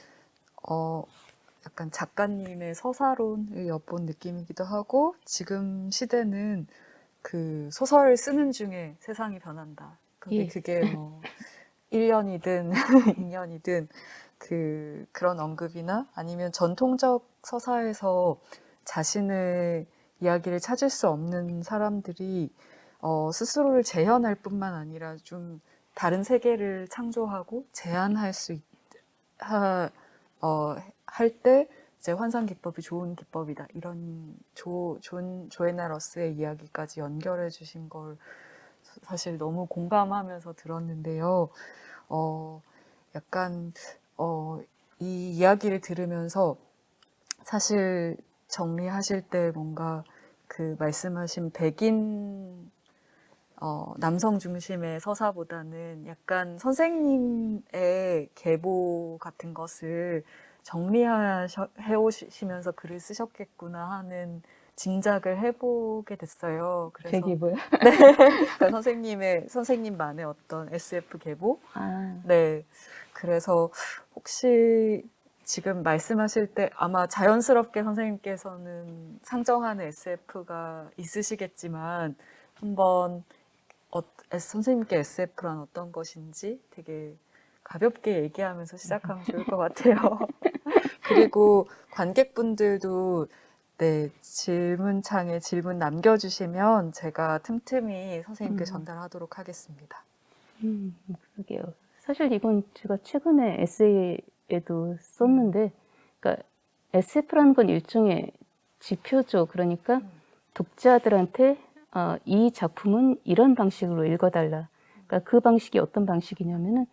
약간 작가님의 서사론을 엿본 느낌이기도 하고 지금 시대는 그 소설을 쓰는 중에 세상이 변한다. 그게 뭐 1년이든 2년이든 그런 언급이나 아니면 전통적 서사에서 자신의 이야기를 찾을 수 없는 사람들이 스스로를 재현할 뿐만 아니라 좀 다른 세계를 창조하고 제안할 수 할 때 이제 환상 기법이 좋은 기법이다. 이런 조애나 러스의 이야기까지 연결해 주신 걸 사실 너무 공감하면서 들었는데요. 약간 이 이야기를 들으면서 사실 정리하실 때 뭔가 그 말씀하신 백인 남성 중심의 서사보다는 약간 선생님의 계보 같은 것을 정리해오시면서 글을 쓰셨겠구나 하는 짐작을 해보게 됐어요. 그래서 제기고요. 네, 그러니까 선생님만의 어떤 SF 계보. 네, 그래서 혹시 지금 말씀하실 때 아마 자연스럽게 선생님께서는 상정하는 SF가 있으시겠지만 한번 선생님께 SF란 어떤 것인지 되게 가볍게 얘기하면서 시작하면 좋을 것 같아요. 그리고 관객분들도 네, 질문창에 질문 남겨주시면 제가 틈틈이 선생님께 전달하도록 하겠습니다. 그러게요. 사실 이건 제가 최근에 에세이에도 썼는데, 그러니까 SF라는 건 일종의 지표죠. 그러니까 독자들한테 이 작품은 이런 방식으로 읽어달라. 그러니까 그 방식이 어떤 방식이냐면은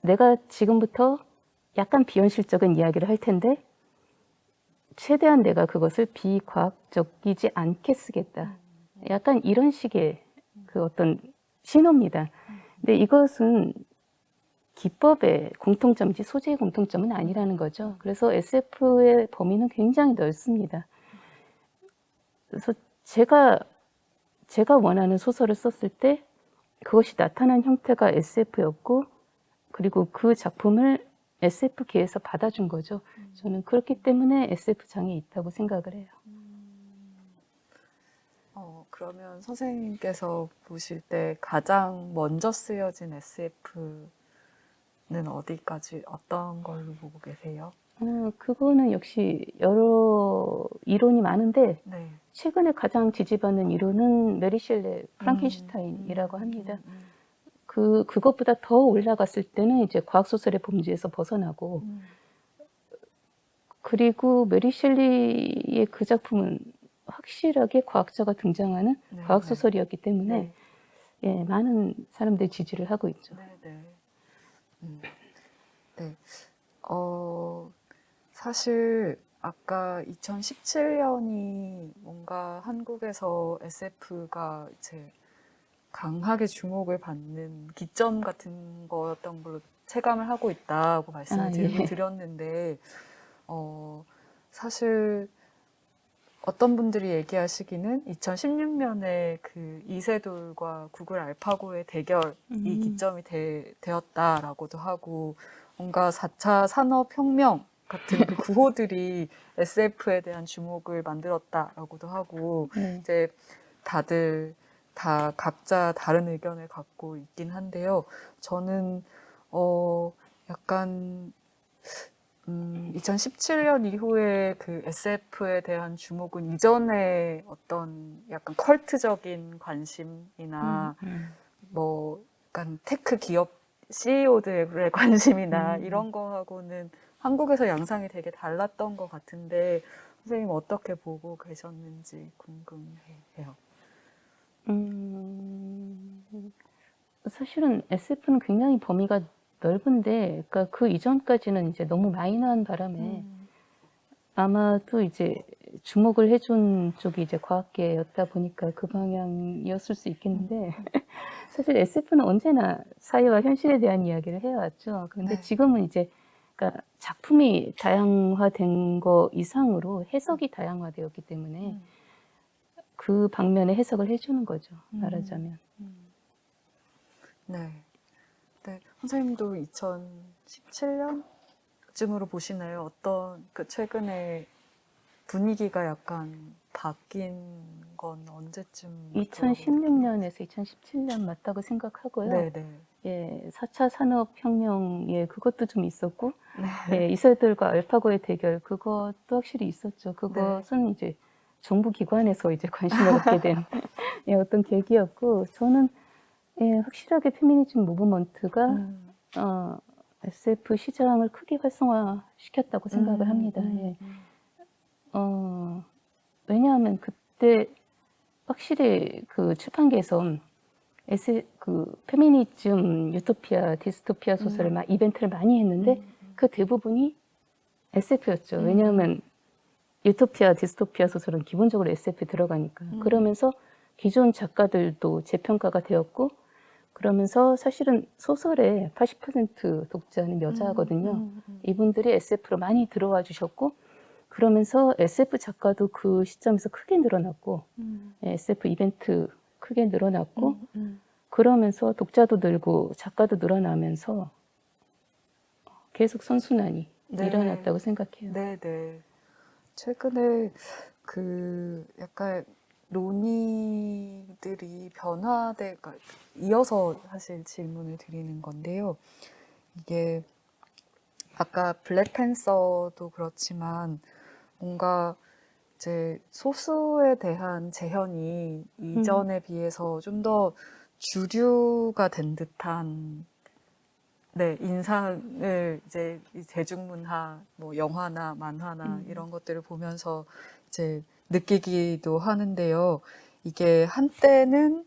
내가 지금부터 약간 비현실적인 이야기를 할 텐데 최대한 내가 그것을 비과학적이지 않게 쓰겠다. 약간 이런 식의 그 어떤 신호입니다. 근데 이것은 기법의 공통점이지 소재의 공통점은 아니라는 거죠. 그래서 SF의 범위는 굉장히 넓습니다. 그래서 제가 원하는 소설을 썼을 때 그것이 나타난 형태가 SF였고 그리고 그 작품을 SF계에서 받아준 거죠. 저는 그렇기 때문에 SF장에 있다고 생각을 해요. 그러면 선생님께서 보실 때 가장 먼저 쓰여진 SF는 어떤 걸로 보고 계세요? 그거는 역시 여러 이론이 많은데 네. 최근에 가장 지지받는 이론은 메리 셸레 프랑켄슈타인이라고 합니다. 그것보다 더 올라갔을 때는 이제 과학소설의 범주에서 벗어나고, 그리고 메리 셸리의 그 작품은 확실하게 과학자가 등장하는 네, 과학소설이었기 때문에 네. 예, 많은 사람들이 지지를 하고 있죠. 네, 네. 네. 사실 아까 2017년이 뭔가 한국에서 SF가 이제 강하게 주목을 받는 기점 같은 거였던 걸로 체감을 하고 있다고 말씀을 예. 드렸는데, 사실 어떤 분들이 얘기하시기는 2016년에 그 이세돌과 구글 알파고의 대결이 기점이 되었다라고도 하고, 뭔가 4차 산업혁명 같은 그 구호들이 SF에 대한 주목을 만들었다라고도 하고, 네. 이제 다들 다 각자 다른 의견을 갖고 있긴 한데요. 저는, 약간, 2017년 이후에 그 SF에 대한 주목은 이전에 어떤 약간 컬트적인 관심이나 뭐 약간 테크 기업 CEO들의 관심이나 이런 거하고는 한국에서 양상이 되게 달랐던 것 같은데 선생님 어떻게 보고 계셨는지 궁금해요. 사실은 SF는 굉장히 범위가 넓은데, 그러니까 그 이전까지는 이제 너무 마이너한 바람에 아마도 이제 주목을 해준 쪽이 이제 과학계였다 보니까 그 방향이었을 수 있겠는데, 사실 SF는 언제나 사회와 현실에 대한 이야기를 해왔죠. 그런데 네. 지금은 이제 그러니까 작품이 다양화된 거 이상으로 해석이 다양화되었기 때문에 그 방면에 해석을 해주는 거죠. 말하자면. 네. 네. 선생님도 2017년쯤으로 보시나요? 어떤 그 최근에 분위기가 약간 바뀐 건 언제쯤? 2016년에서 2017년 맞다고 생각하고요. 네네. 예, 4차 산업혁명, 예, 그것도 좀 있었고, 네. 예, 이세돌과 알파고의 대결, 그것도 확실히 있었죠. 그것은 이제 정부 기관에서 이제 관심을 갖게 된 예, 어떤 계기였고, 저는 예, 확실하게 페미니즘 무브먼트가 SF 시장을 크게 활성화시켰다고 생각을 합니다. 예. 왜냐하면 그때 확실히 그 출판계에서 그 페미니즘, 유토피아, 디스토피아 소설을 막 이벤트를 많이 했는데 그 대부분이 SF였죠. 왜냐하면 유토피아, 디스토피아 소설은 기본적으로 SF에 들어가니까. 그러면서 기존 작가들도 재평가가 되었고, 그러면서 사실은 소설의 80% 독자는 여자거든요. 이분들이 SF로 많이 들어와 주셨고, 그러면서 SF 작가도 그 시점에서 크게 늘어났고, SF 이벤트 크게 늘어났고, 그러면서 독자도 늘고 작가도 늘어나면서 계속 선순환이 일어났다고 생각해요. 네네. 최근에 그 약간 논의들이 이어서 사실 질문을 드리는 건데요. 이게 아까 블랙팬서도 그렇지만 뭔가 이제 소수에 대한 재현이 이전에 비해서 좀 더 주류가 된 듯한 네, 인상을 이제 이 대중문화, 뭐 영화나 만화나 이런 것들을 보면서 이제 느끼기도 하는데요. 이게 한때는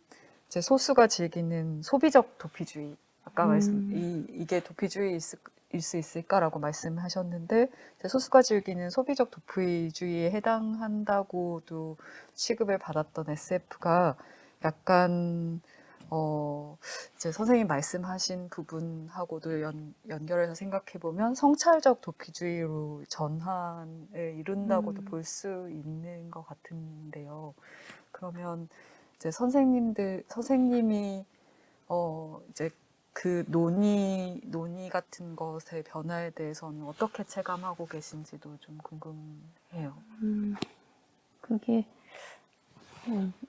이제 소수가 즐기는 소비적 도피주의, 아까 이게 도피주의일 수 있을까라고 말씀하셨는데, 이제 소수가 즐기는 소비적 도피주의에 해당한다고도 취급을 받았던 SF가 약간 이제 선생님 말씀하신 부분하고도 연결해서 생각해보면 성찰적 도피주의로 전환을 이룬다고도 볼 수 있는 것 같은데요. 그러면 이제 선생님이, 이제 그 논의 같은 것의 변화에 대해서는 어떻게 체감하고 계신지도 좀 궁금해요. 그게,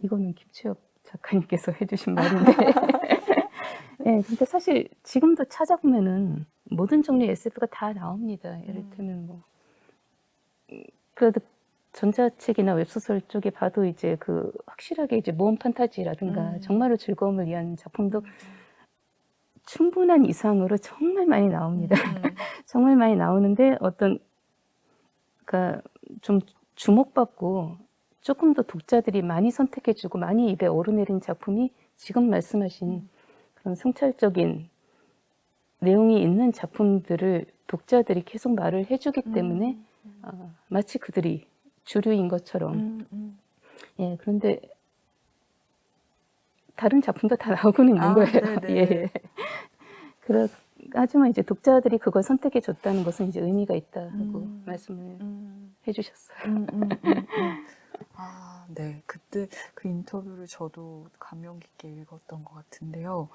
이거는 김치엽 작가님께서 해주신 말인데. 네, 근데 사실 지금도 찾아보면은 모든 종류의 SF가 다 나옵니다. 예를 들면 뭐, 그래도 전자책이나 웹소설 쪽에 봐도 이제 그 확실하게 이제 모험 판타지라든가 정말로 즐거움을 위한 작품도 충분한 이상으로 정말 많이 나옵니다. 음, 정말 많이 나오는데 그러니까 좀 주목받고 조금 더 독자들이 많이 선택해주고 많이 입에 오르내린 작품이 지금 말씀하신 그런 성찰적인 내용이 있는 작품들을 독자들이 계속 말을 해주기 때문에 마치 그들이 주류인 것처럼 예, 그런데 다른 작품도 다 나오고는 있는 아, 거예요. 네네. 예. 하지만 이제 독자들이 그걸 선택해 줬다는 것은 이제 의미가 있다 하고 말씀을 해주셨어요. 아, 네. 그때 그 인터뷰를 저도 감명 깊게 읽었던 것 같은데요.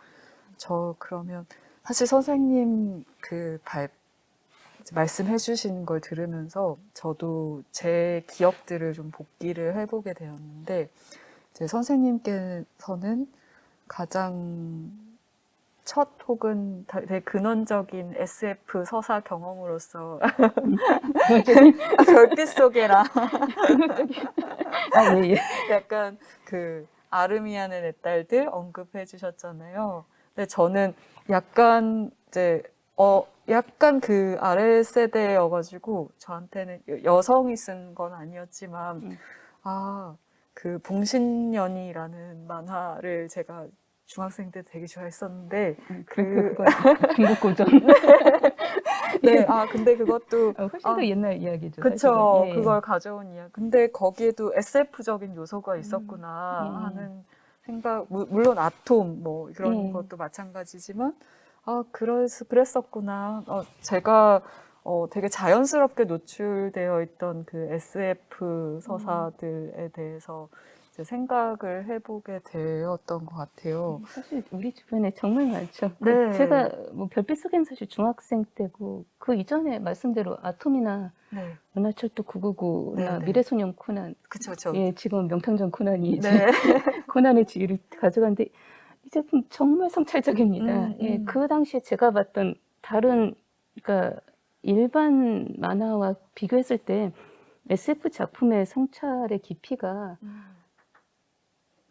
저 그러면 사실 선생님 말씀해 주신 걸 들으면서 저도 제 기억들을 좀 복기를 해보게 되었는데, 이제 선생님께서는 가장 첫 혹은 되게 근원적인 SF 서사 경험으로서 별빛 속에라 아, 예, 예. 약간 그 아르미안의 내 딸들 언급해 주셨잖아요. 근데 저는 약간 이제 약간 그 아래 세대여가지고 저한테는 여성이 쓴 건 아니었지만 그 봉신연이라는 만화를 제가 중학생 때 되게 좋아했었는데 그건 중국 고전. 네, 근데 그것도 훨씬 더 옛날 이야기죠. 그쵸. 사실은. 예, 그걸 가져온 이야기. 근데 거기에도 SF적인 요소가 있었구나 예. 하는 생각, 물론 아톰, 뭐, 이런 예. 것도 마찬가지지만, 그랬었구나. 제가, 되게 자연스럽게 노출되어 있던 그 SF 서사들에 대해서 이제 생각을 해보게 되었던 것 같아요. 사실 우리 주변에 정말 많죠. 네. 제가 뭐 별빛 속에는 사실 중학생 때고 그 이전에 말씀대로 아톰이나 네. 은하철도 999나 네, 네. 미래소년 코난, 그쵸, 그쵸. 예, 지금 명탐정 코난이 이제 네. 코난의 지위를 가져갔는데 이 제품 정말 성찰적입니다. 예, 그 당시에 제가 봤던 다른 그러니까 일반 만화와 비교했을 때 SF 작품의 성찰의 깊이가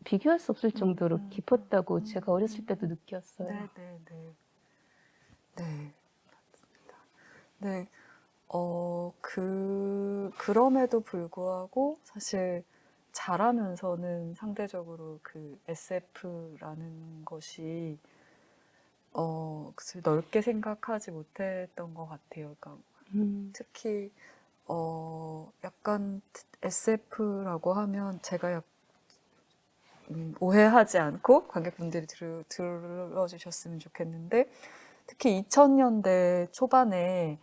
비교할 수 없을 정도로 깊었다고 제가 어렸을 때도 느꼈어요. 네, 네, 네. 네. 네. 그럼에도 불구하고 사실 자라면서는 상대적으로 그 SF라는 것이 글쎄 넓게 생각하지 못했던 것 같아요. 그러니까 특히 약간 SF라고 하면 제가 오해하지 않고 관객분들이 들어주셨으면 좋겠는데, 특히 2000년대 초반에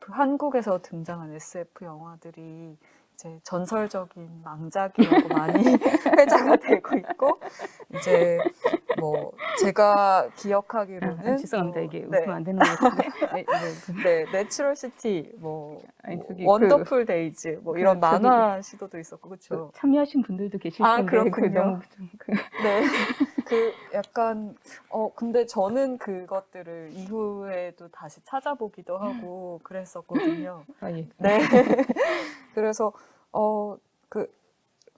한국에서 등장한 SF 영화들이 이제 전설적인 망작이라고 많이 회자가 되고 있고, 이제 뭐 제가 기억하기로는 죄송합니다. 이게 네. 웃으면 안 되는 것 같은데. 네, 내추럴 시티, 아니, 저기 원더풀 데이즈, 뭐 이런 저기 만화 시도도 있었고, 그렇죠. 참여하신 분들도 계실 텐데 그렇군요. 너무 좀 네. 약간, 근데 저는 그것들을 이후에도 다시 찾아보기도 하고 그랬었거든요. 예. 네. 그래서,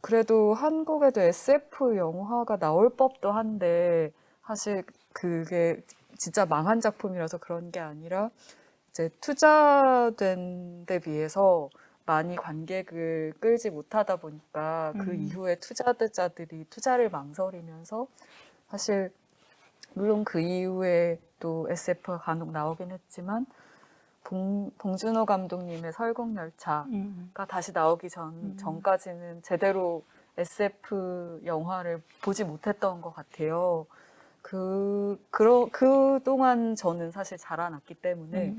그래도 한국에도 SF 영화가 나올 법도 한데, 사실 그게 진짜 망한 작품이라서 그런 게 아니라, 이제 투자된 데 비해서 많이 관객을 끌지 못하다 보니까 그 이후에 투자자들이 투자를 망설이면서 사실 물론 그 이후에 또 SF가 간혹 나오긴 했지만 봉준호 감독님의 설국열차가 다시 나오기 전까지는 제대로 SF 영화를 보지 못했던 것 같아요. 그동안 저는 사실 자라났기 때문에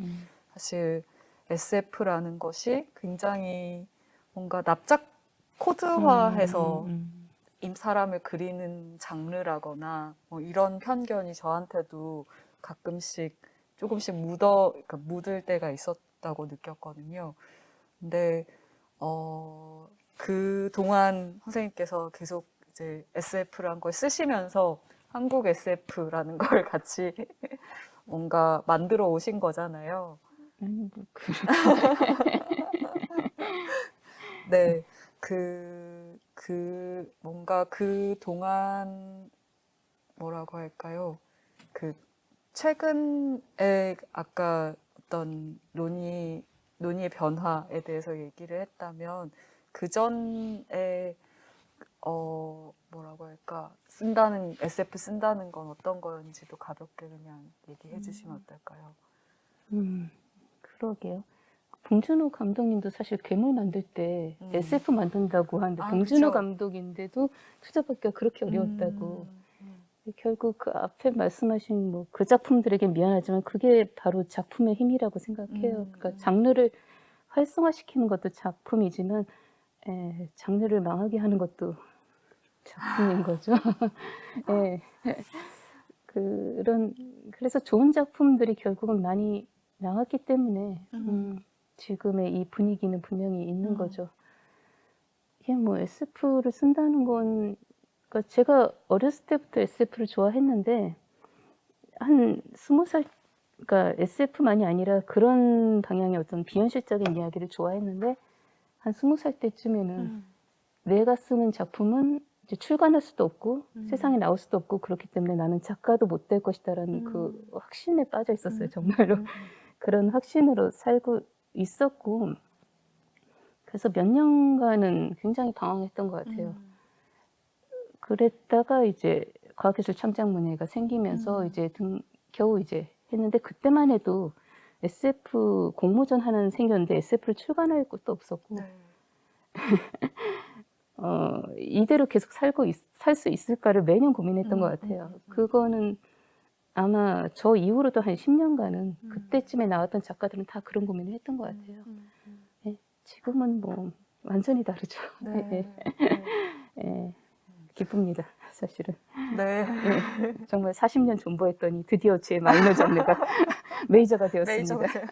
사실 SF라는 것이 굉장히 뭔가 납작 코드화해서 사람을 그리는 장르라거나 뭐 이런 편견이 저한테도 가끔씩 조금씩 그러니까 묻을 때가 있었다고 느꼈거든요. 근데 그동안 선생님께서 계속 이제 SF라는 걸 쓰시면서 한국 SF라는 걸 같이 뭔가 만들어 오신 거잖아요. 네, 뭔가 그 동안 뭐라고 할까요? 최근에 아까 어떤 논의의 변화에 대해서 얘기를 했다면 그 전에 뭐라고 할까 SF 쓴다는 건 어떤 거였는지도 가볍게 그냥 얘기해 주시면 어떨까요? 그러게요. 봉준호 감독님도 사실 괴물 만들 때 SF 만든다고 하는데 아, 봉준호 그쵸. 감독인데도 투자받기가 그렇게 어려웠다고. 결국 그 앞에 말씀하신 뭐 그 작품들에게 미안하지만 그게 바로 작품의 힘이라고 생각해요. 그러니까 장르를 활성화시키는 것도 작품이지만 장르를 망하게 하는 것도 작품인 거죠. 예. 그래서 좋은 작품들이 결국은 많이 나왔기 때문에 지금의 이 분위기는 분명히 있는 거죠. 이게 뭐 SF를 쓴다는 건, 그러니까 제가 어렸을 때부터 SF를 좋아했는데 한 20살, 그러니까 SF만이 아니라 그런 방향의 어떤 비현실적인 이야기를 좋아했는데 한 20살 때쯤에는 내가 쓰는 작품은 이제 출간할 수도 없고 세상에 나올 수도 없고 그렇기 때문에 나는 작가도 못 될 것이다라는 그 확신에 빠져 있었어요. 정말로 그런 확신으로 살고 있었고, 그래서 몇 년간은 굉장히 방황했던 것 같아요. 그랬다가 이제 과학기술 창작문예가 생기면서 이제 겨우 이제 했는데, 그때만 해도 SF 공모전 하나는 생겼는데 SF를 출간할 곳도 없었고 네. 이대로 계속 살 수 있을까를 매년 고민했던 것 같아요. 그거는 아마 저 이후로도 한 10년간은 그때쯤에 나왔던 작가들은 다 그런 고민을 했던 것 같아요. 예, 지금은 뭐 완전히 다르죠. 네. 예, 기쁩니다, 사실은. 네. 예, 정말 40년 존버했더니 드디어 제 마이너 장르가 메이저가 되었습니다. 메이저가 돼요.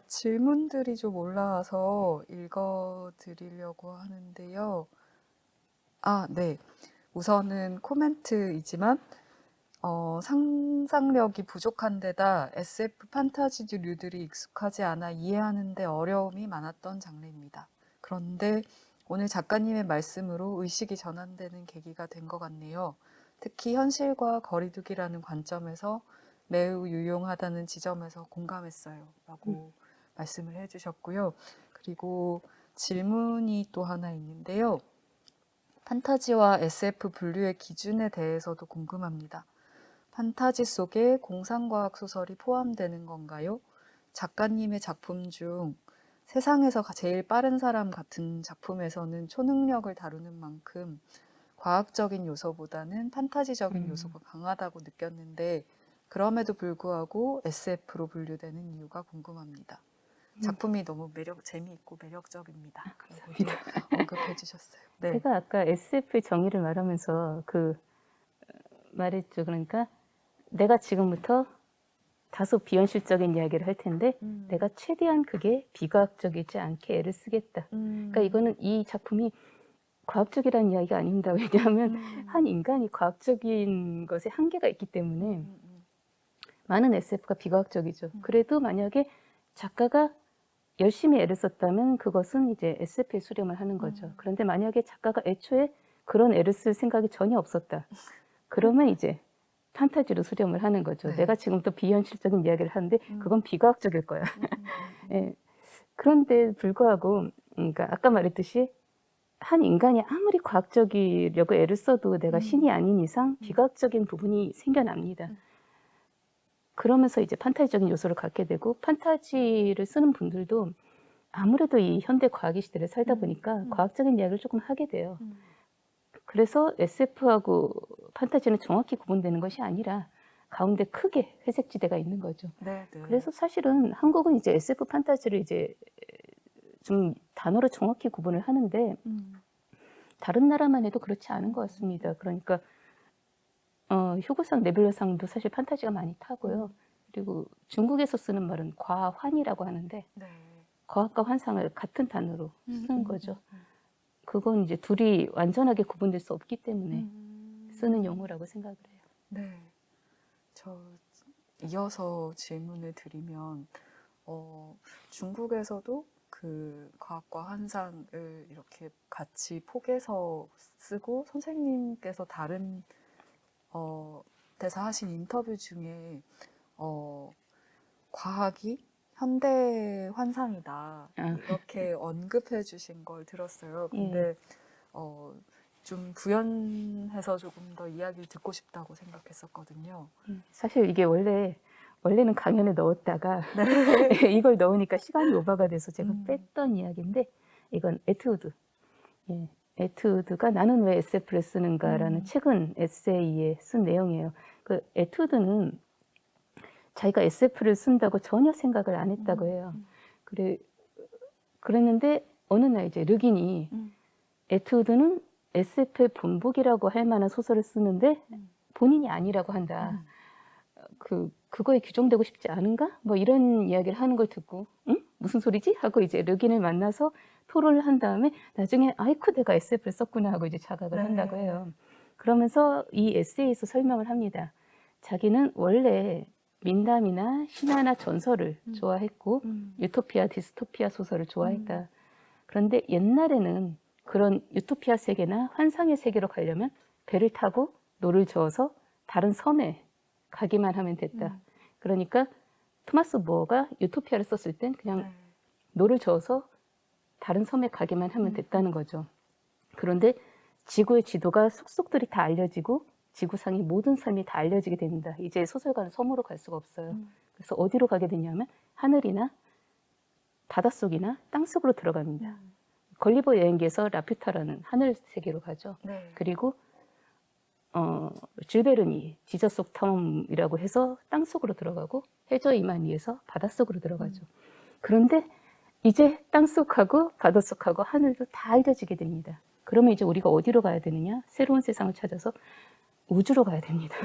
질문들이 좀 올라와서 읽어드리려고 하는데요. 아, 네. 우선은 코멘트이지만, 상상력이 부족한 데다 SF 판타지류들이 익숙하지 않아 이해하는데 어려움이 많았던 장르입니다. 그런데 오늘 작가님의 말씀으로 의식이 전환되는 계기가 된 것 같네요. 특히 현실과 거리두기라는 관점에서 매우 유용하다는 지점에서 공감했어요. 라고 말씀을 해주셨고요. 그리고 질문이 또 하나 있는데요. 판타지와 SF 분류의 기준에 대해서도 궁금합니다. 판타지 속에 공상과학 소설이 포함되는 건가요? 작가님의 작품 중 세상에서 제일 빠른 사람 같은 작품에서는 초능력을 다루는 만큼 과학적인 요소보다는 판타지적인 요소가 강하다고 느꼈는데 그럼에도 불구하고 SF로 분류되는 이유가 궁금합니다. 작품이 너무 재미있고 매력적입니다. 라고 언급해 주셨어요. 네. 제가 아까 SF의 정의를 말하면서 말했죠. 그러니까 내가 지금부터 다소 비현실적인 이야기를 할 텐데 내가 최대한 그게 비과학적이지 않게 애를 쓰겠다. 그러니까 이거는 이 작품이 과학적이라는 이야기가 아닙니다. 왜냐하면 한 인간이 과학적인 것에 한계가 있기 때문에 많은 SF가 비과학적이죠. 그래도 만약에 작가가 열심히 애를 썼다면 그것은 이제 SF에 수렴을 하는 거죠. 그런데 만약에 작가가 애초에 그런 애를 쓸 생각이 전혀 없었다. 그러면 이제 판타지로 수렴을 하는 거죠. 네. 내가 지금부터 비현실적인 이야기를 하는데 그건 비과학적일 거야. 예. 그런데 불구하고, 그러니까 아까 말했듯이 한 인간이 아무리 과학적이려고 애를 써도 내가 신이 아닌 이상 비과학적인 부분이 생겨납니다. 그러면서 이제 판타지적인 요소를 갖게 되고, 판타지를 쓰는 분들도 아무래도 이 현대 과학의 시대를 살다 보니까 과학적인 이야기를 조금 하게 돼요. 그래서 SF하고 판타지는 정확히 구분되는 것이 아니라 가운데 크게 회색지대가 있는 거죠. 네, 네. 그래서 사실은 한국은 이제 SF 판타지를 이제 좀 단어로 정확히 구분을 하는데 다른 나라만 해도 그렇지 않은 것 같습니다. 그러니까 휴고상, 네뷸라상도 사실 판타지가 많이 타고요. 그리고 중국에서 쓰는 말은 과환이라고 하는데 네. 과학과 환상을 같은 단어로 쓰는 거죠. 그건 이제 둘이 완전하게 구분될 수 없기 때문에 쓰는 용어라고 생각을 해요. 네. 저 이어서 질문을 드리면 중국에서도 그 과학과 환상을 이렇게 같이 포개서 쓰고 선생님께서 다른 곁에서 하신 인터뷰 중에 과학이 현대 환상이다 이렇게 언급해 주신 걸 들었어요. 근데 좀 부연해서 조금 더 이야기를 듣고 싶다고 생각했었거든요. 사실 이게 원래는 강연에 넣었다가 이걸 넣으니까 시간이 오버가 돼서 제가 뺐던 이야기인데 이건 에투드. 예, 에투드가 나는 왜 SF를 쓰는가라는 최근 에세이에 쓴 내용이에요. 그 에투드는 자기가 SF를 쓴다고 전혀 생각을 안 했다고 해요. 그랬는데 어느 날 이제 르긴이 에투드는 SF의 본보기라고 할 만한 소설을 쓰는데 본인이 아니라고 한다. 그거에 규정되고 싶지 않은가? 뭐 이런 이야기를 하는 걸 듣고, 응? 무슨 소리지? 하고 이제 르긴을 만나서 토론을 한 다음에 나중에 아이쿠 내가 SF를 썼구나 하고 이제 자각을 한다고 해요. 그러면서 이 에세이에서 설명을 합니다. 자기는 원래 민담이나 신화나 전설을 좋아했고 유토피아, 디스토피아 소설을 좋아했다. 그런데 옛날에는 그런 유토피아 세계나 환상의 세계로 가려면 배를 타고 노를 저어서 다른 섬에 가기만 하면 됐다. 그러니까 토마스 모어가 유토피아를 썼을 땐 그냥 노를 저어서 다른 섬에 가기만 하면 됐다는 거죠. 그런데 지구의 지도가 속속들이 다 알려지고 지구상의 모든 삶이 다 알려지게 됩니다. 이제 소설가는 섬으로 갈 수가 없어요. 그래서 어디로 가게 되냐면 하늘이나 바닷속이나 땅속으로 들어갑니다. 걸리버 여행기에서 라퓨타라는 하늘 세계로 가죠. 그리고 줄베르니 지저 속 텀이라고 해서 땅속으로 들어가고 해저 이만희에서 바닷속으로 들어가죠. 그런데 이제 땅속하고 바닷속하고 하늘도 다 알려지게 됩니다. 그러면 이제 우리가 어디로 가야 되느냐? 새로운 세상을 찾아서 우주로 가야 됩니다.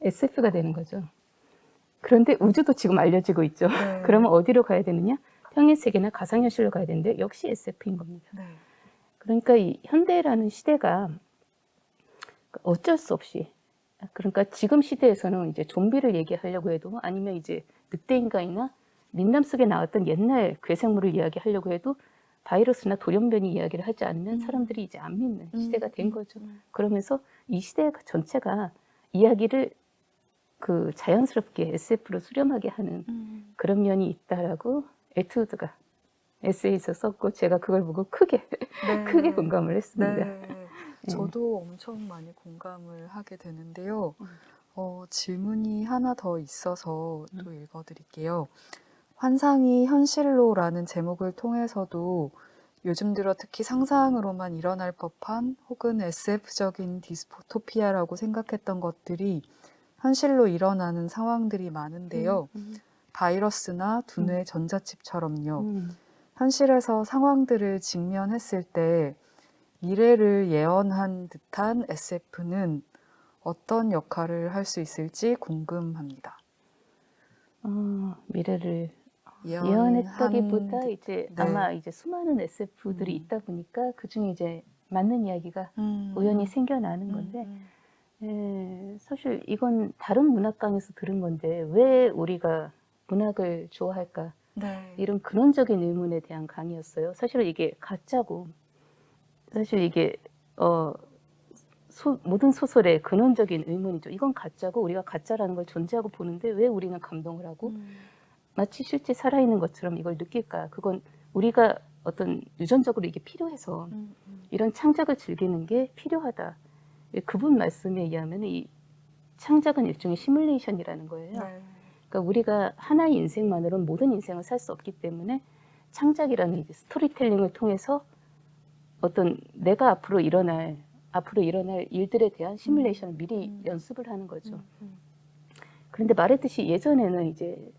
SF가 되는 거죠. 그런데 우주도 지금 알려지고 있죠. 그러면 어디로 가야 되느냐? 평행 세계나 가상현실로 가야 되는데 역시 SF인 겁니다. 그러니까 이 현대라는 시대가 어쩔 수 없이, 그러니까 지금 시대에서는 이제 좀비를 얘기하려고 해도 아니면 이제 늑대인간이나 민담 속에 나왔던 옛날 괴생물을 이야기하려고 해도 바이러스나 돌연변이 이야기를 하지 않으면 사람들이 이제 안 믿는 시대가 된 거죠. 그러면서 이 시대 전체가 이야기를 그 자연스럽게 SF로 수렴하게 하는 그런 면이 있다라고 에투드가 에세이에서 썼고 제가 그걸 보고 크게 공감을 했습니다. 저도 엄청 많이 공감을 하게 되는데요. 질문이 하나 더 있어서 또 읽어드릴게요. 환상이 현실로라는 제목을 통해서도 요즘 들어 특히 상상으로만 일어날 법한 혹은 SF적인 디스토피아라고 생각했던 것들이 현실로 일어나는 상황들이 많은데요. 바이러스나 두뇌 전자칩처럼요. 현실에서 상황들을 직면했을 때 미래를 예언한 듯한 SF는 어떤 역할을 할 수 있을지 궁금합니다. 미래를 예언했다기보다 이제 네. 아마 이제 수많은 SF들이 있다 보니까 그 중에 이제 맞는 이야기가 우연히 생겨나는 건데 사실 이건 다른 문학강에서 들은 건데 왜 우리가 문학을 좋아할까? 이런 근원적인 의문에 대한 강의였어요. 사실은 이게 가짜고 사실 이게 모든 소설의 근원적인 의문이죠. 이건 가짜고 우리가 가짜라는 걸 존재하고 보는데 왜 우리는 감동을 하고 마치 실제 살아있는 것처럼 이걸 느낄까? 그건 우리가 어떤 유전적으로 이게 필요해서 이런 창작을 즐기는 게 필요하다. 그분 말씀에 의하면 이 창작은 일종의 시뮬레이션이라는 거예요. 그러니까 우리가 하나의 인생만으로는 모든 인생을 살 수 없기 때문에 창작이라는 이제 스토리텔링을 통해서 어떤 내가 앞으로 일어날 일들에 대한 시뮬레이션을 미리 연습을 하는 거죠. 그런데 말했듯이 예전에는 이제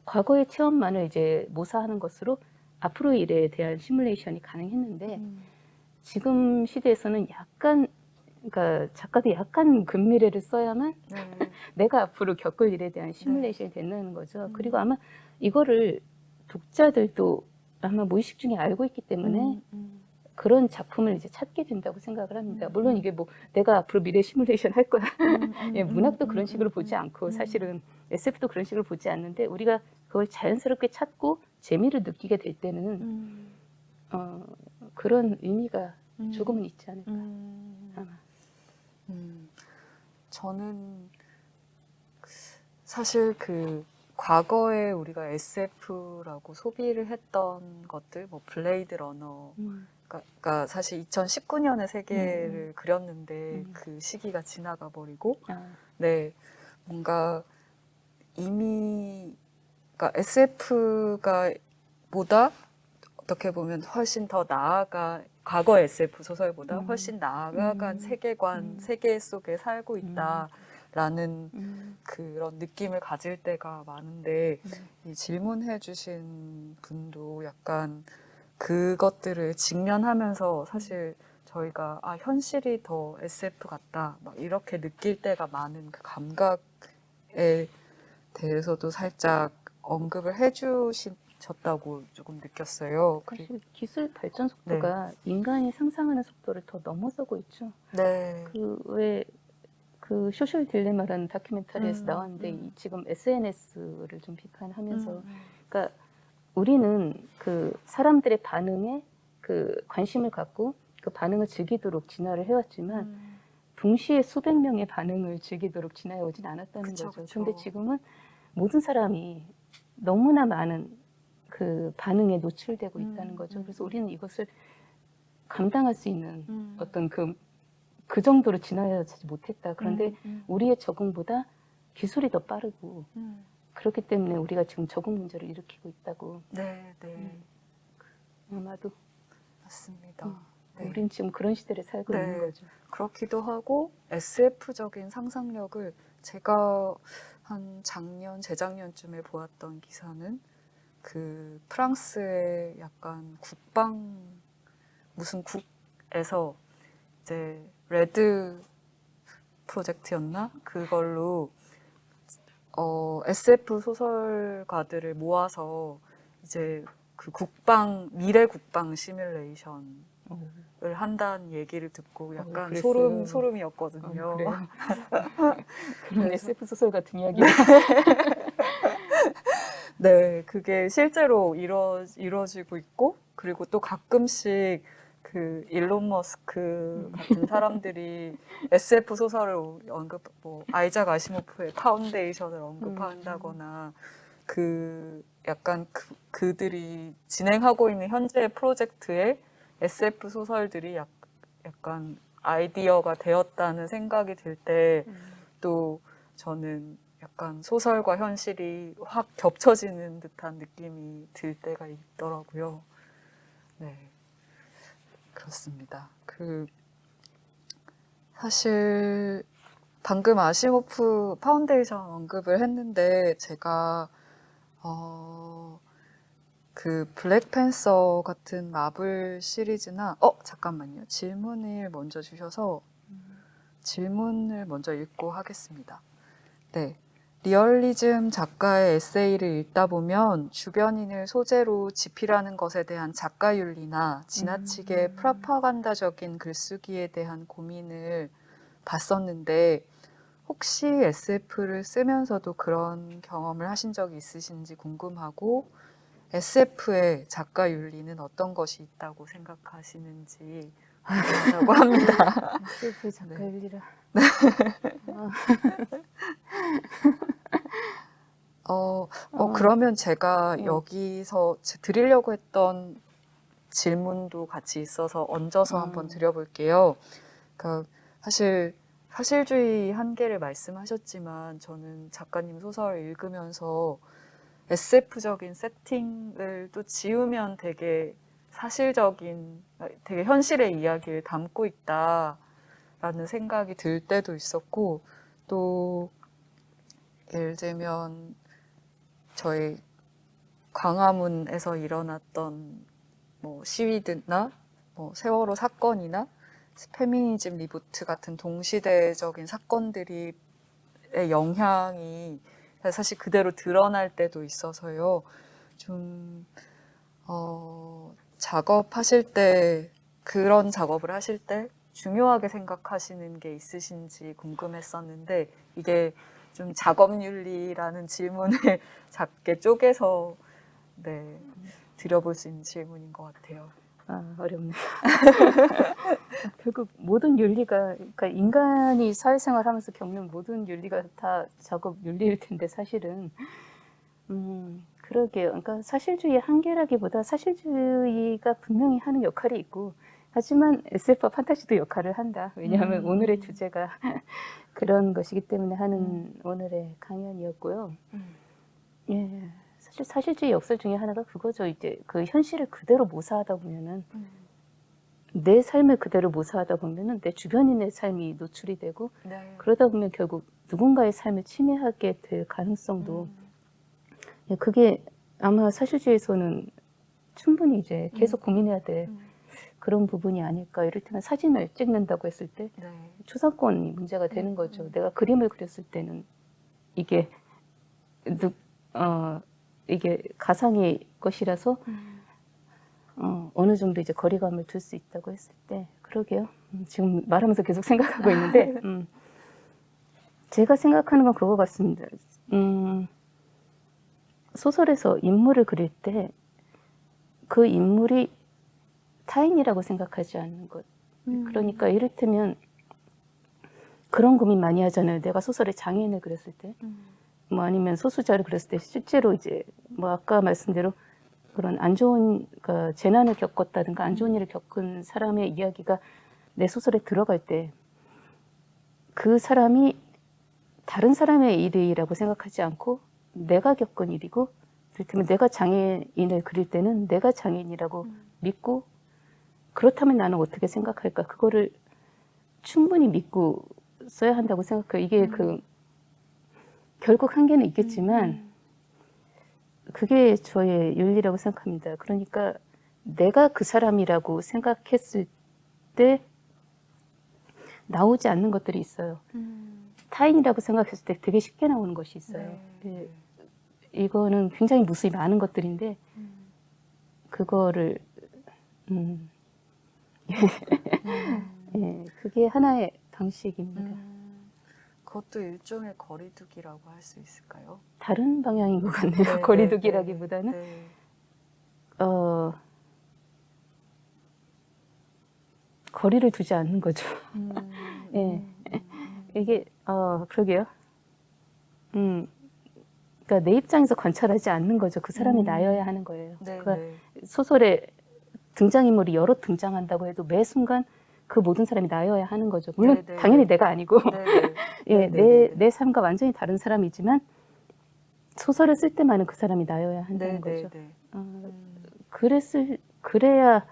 과거의 체험만을 이제 모사하는 것으로 앞으로의 일에 대한 시뮬레이션이 가능했는데 지금 시대에서는 약간 그러니까 작가도 약간 근미래를 써야만 내가 앞으로 겪을 일에 대한 시뮬레이션이 된다는 거죠. 그리고 아마 이거를 독자들도 아마 무의식 중에 알고 있기 때문에 그런 작품을 이제 찾게 된다고 생각을 합니다. 물론 이게 뭐 내가 앞으로 미래 시뮬레이션 할 거야. 예, 문학도 그런 식으로 보지 않고 사실은 SF도 그런 식으로 보지 않는데 우리가 그걸 자연스럽게 찾고 재미를 느끼게 될 때는 그런 의미가 조금은 있지 않을까. 아마. 저는 사실 그 과거에 우리가 SF라고 소비를 했던 것들, 뭐 블레이드 러너, 그러니까 사실 2019년에 세계를 그렸는데 그 시기가 지나가 버리고, 네, 뭔가 이미 그러니까 SF가 보다 어떻게 보면 훨씬 더 나아가 과거 SF 소설보다 훨씬 나아가간 세계관, 세계 속에 살고 있다라는 그런 느낌을 가질 때가 많은데 이 질문해 주신 분도 약간 그것들을 직면하면서 사실 저희가 아 현실이 더 SF 같다 막 이렇게 느낄 때가 많은 그 감각에 대해서도 살짝 언급을 해주셨다고 조금 느꼈어요. 사실 기술 발전 속도가 인간이 상상하는 속도를 더 넘어서고 있죠. 네. 그 소셜 딜레마라는 다큐멘터리에서 나왔는데 지금 SNS를 좀 비판하면서 그러니까 우리는 그 사람들의 반응에 그 관심을 갖고 그 반응을 즐기도록 진화를 해왔지만 동시에 수백 명의 반응을 즐기도록 진화해 오진 않았다는 그쵸, 거죠. 그쵸. 근데 지금은 모든 사람이 너무나 많은 그 반응에 노출되고 있다는 거죠. 그래서 우리는 이것을 감당할 수 있는 어떤 그 정도로 진화하지 못했다. 그런데 우리의 적응보다 기술이 더 빠르고 그렇기 때문에 우리가 지금 적응 문제를 일으키고 있다고. 네, 네. 아마도 맞습니다. 네. 우린 지금 그런 시대를 살고 네. 있는 거죠. 그렇기도 하고 SF적인 상상력을 제가 한 작년, 재작년쯤에 보았던 기사는 그 프랑스의 약간 국방 무슨 국에서 이제 레드 프로젝트였나? 그걸로 SF 소설가들을 모아서 이제 그 미래 국방 시뮬레이션을 한다는 얘기를 듣고 약간 그랬어요. 소름이었거든요. 그래요. 그런 그래서- SF 소설 같은 이야기. 네, 그게 실제로 이루어지고 있고, 그리고 또 가끔씩 그 일론 머스크 같은 사람들이 SF 소설을 뭐 아이작 아시모프의 파운데이션을 언급한다거나, 그 약간 그들이 진행하고 있는 현재 프로젝트에 SF 소설들이 약간 아이디어가 되었다는 생각이 들 때, 또 저는 약간 소설과 현실이 확 겹쳐지는 듯한 느낌이 들 때가 있더라고요. 네. 그렇습니다. 사실 방금 아시모프 파운데이션 언급을 했는데 제가 그 블랙팬서 같은 마블 시리즈나 잠깐만요. 질문을 먼저 주셔서 질문을 먼저 읽고 하겠습니다. 네. 리얼리즘 작가의 에세이를 읽다 보면 주변인을 소재로 집필하는 것에 대한 작가윤리나 지나치게 프로파간다적인 글쓰기에 대한 고민을 봤었는데 혹시 SF를 쓰면서도 그런 경험을 하신 적이 있으신지 궁금하고 SF의 작가윤리는 어떤 것이 있다고 생각하시는지 궁금하다고 합니다. SF 작가윤리라. 그러면 제가 여기서 드리려고 했던 질문도 같이 있어서 얹어서 한번 드려볼게요. 그러니까 사실 사실주의 한계를 말씀하셨지만 저는 작가님 소설 읽으면서 SF적인 세팅을 또 지으면 되게 사실적인, 되게 현실의 이야기를 담고 있다라는 생각이 들 때도 있었고, 또 예를 들면 저희 광화문에서 일어났던 뭐 시위나 뭐 세월호 사건이나 페미니즘 리부트 같은 동시대적인 사건들의 영향이 사실 그대로 드러날 때도 있어서요. 좀 작업하실 때 그런 작업을 하실 때 중요하게 생각하시는 게 있으신지 궁금했었는데 이게 좀 작업윤리라는 질문을 작게 쪼개서 드려볼 수 있는 질문인 것 같아요. 어렵네. 결국 모든 윤리가, 그러니까 인간이 사회생활하면서 겪는 모든 윤리가 다 작업 윤리일 텐데 사실은 그러게요. 그러니까 사실주의의 한계라기보다 사실주의가 분명히 하는 역할이 있고, 하지만 SF와 판타지도 역할을 한다. 왜냐하면 오늘의 주제가 그런 것이기 때문에 하는 오늘의 강연이었고요. 예, 사실 사실주의 역설 중에 하나가 그거죠. 이제 그 현실을 그대로 모사하다 보면은 내 삶을 그대로 모사하다 보면은 내 주변인의 삶이 노출이 되고 네. 그러다 보면 결국 누군가의 삶을 침해하게 될 가능성도 예, 그게 아마 사실주의에서는 충분히 이제 계속 고민해야 될 그런 부분이 아닐까. 이를테면 사진을 찍는다고 했을 때 네. 초상권이 문제가 되는 거죠. 내가 그림을 그렸을 때는 이게 이게 가상의 것이라서 어느 정도 이제 거리감을 둘 수 있다고 했을 때 그러게요. 지금 말하면서 계속 생각하고 있는데 제가 생각하는 건 그거 같습니다. 소설에서 인물을 그릴 때 그 인물이 타인이라고 생각하지 않는 것. 그러니까 이를테면 그런 고민 많이 하잖아요. 내가 소설에 장애인을 그렸을 때, 뭐 아니면 소수자를 그렸을 때 실제로 이제 뭐 아까 말씀대로 그런 안 좋은 그러니까 재난을 겪었다든가 안 좋은 일을 겪은 사람의 이야기가 내 소설에 들어갈 때 그 사람이 다른 사람의 일이라고 생각하지 않고 내가 겪은 일이고, 이를테면 내가 장애인을 그릴 때는 내가 장애인이라고 믿고, 그렇다면 나는 어떻게 생각할까? 그거를 충분히 믿고 써야 한다고 생각해요. 이게 그 결국 한계는 있겠지만 그게 저의 윤리라고 생각합니다. 그러니까 내가 그 사람이라고 생각했을 때 나오지 않는 것들이 있어요. 타인이라고 생각했을 때 되게 쉽게 나오는 것이 있어요. 네. 이거는 굉장히 무수히 많은 것들인데 그거를 예, 그게 하나의 방식입니다. 그것도 일종의 거리두기라고 할 수 있을까요? 다른 방향인 것 같네요. 네, 거리두기라기보다는 네. 거리를 두지 않는 거죠. 예, 이게 그러게요. 그러니까 내 입장에서 관찰하지 않는 거죠. 그 사람이 나여야 하는 거예요. 네, 그러니까 네. 소설에 등장인물이 여러 등장한다고 해도 매 순간 그 모든 사람이 나여야 하는 거죠. 물론 네, 네, 당연히 네. 내가 아니고 네, 네. 예, 네, 네, 네. 내 삶과 완전히 다른 사람이지만 소설을 쓸 때만은 그 사람이 나여야 한다는 네, 거죠. 네, 그래야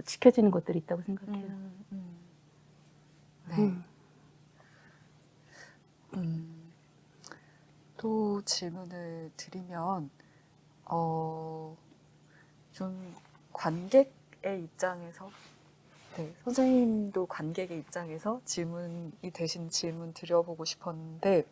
지켜지는 것들이 있다고 생각해요. 네. 또 질문을 드리면, 좀 관객의 입장에서, 네, 선생님도 관객의 입장에서 질문이 되신 질문 드려보고 싶었는데,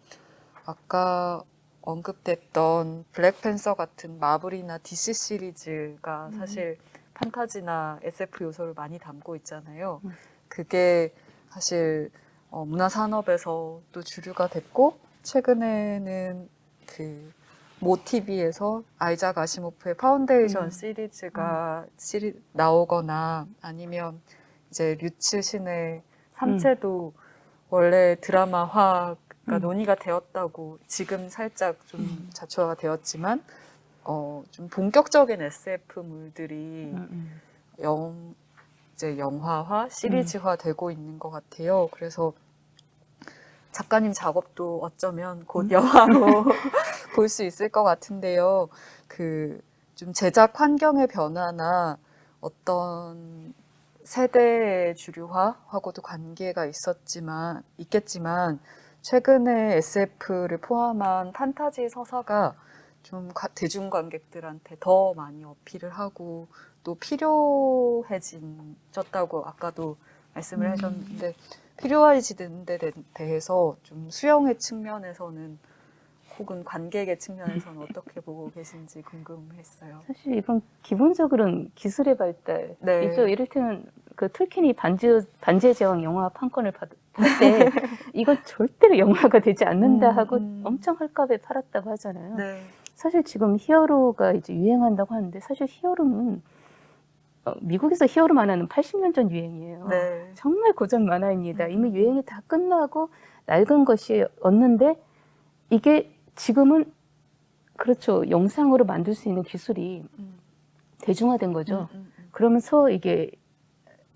아까 언급됐던 블랙팬서 같은 마블이나 DC 시리즈가 사실 판타지나 SF 요소를 많이 담고 있잖아요. 그게 사실 문화산업에서 또 주류가 됐고, 최근에는 그 모티비에서 아이작 아시모프의 파운데이션 시리즈가 나오거나, 아니면 이제 류츠 신의 삼체도 원래 드라마화가 논의가 되었다고, 지금 살짝 좀 자초화가 되었지만 좀 본격적인 SF물들이 이제 영화화, 시리즈화 되고 있는 것 같아요. 그래서 작가님 작업도 어쩌면 곧 영화로 볼 수 있을 것 같은데요. 그 좀 제작 환경의 변화나 어떤 세대의 주류화하고도 관계가 있겠지만 최근에 SF를 포함한 판타지 서사가 좀 대중관객들한테 더 많이 어필을 하고 또 필요해졌다고 아까도 말씀을 하셨는데, 필요해지는 데 대해서 좀 수용의 측면에서는 혹은 관객의 측면에서는 어떻게 보고 계신지 궁금했어요. 사실 이건 기본적으로는 기술의 발달이죠. 네. 이를테면 그 톨킨이 반지의 제왕 영화 판권을 받을 때 이건 절대로 영화가 되지 않는다 하고 엄청 헐값에 팔았다고 하잖아요. 네. 사실 지금 히어로가 이제 유행한다고 하는데 사실 히어로는 미국에서 히어로 만화는 80년 전 유행이에요. 네. 정말 고전 만화입니다. 이미 유행이 다 끝나고 낡은 것이었는데 이게 지금은 그렇죠. 영상으로 만들 수 있는 기술이 대중화된 거죠. 그러면서 이게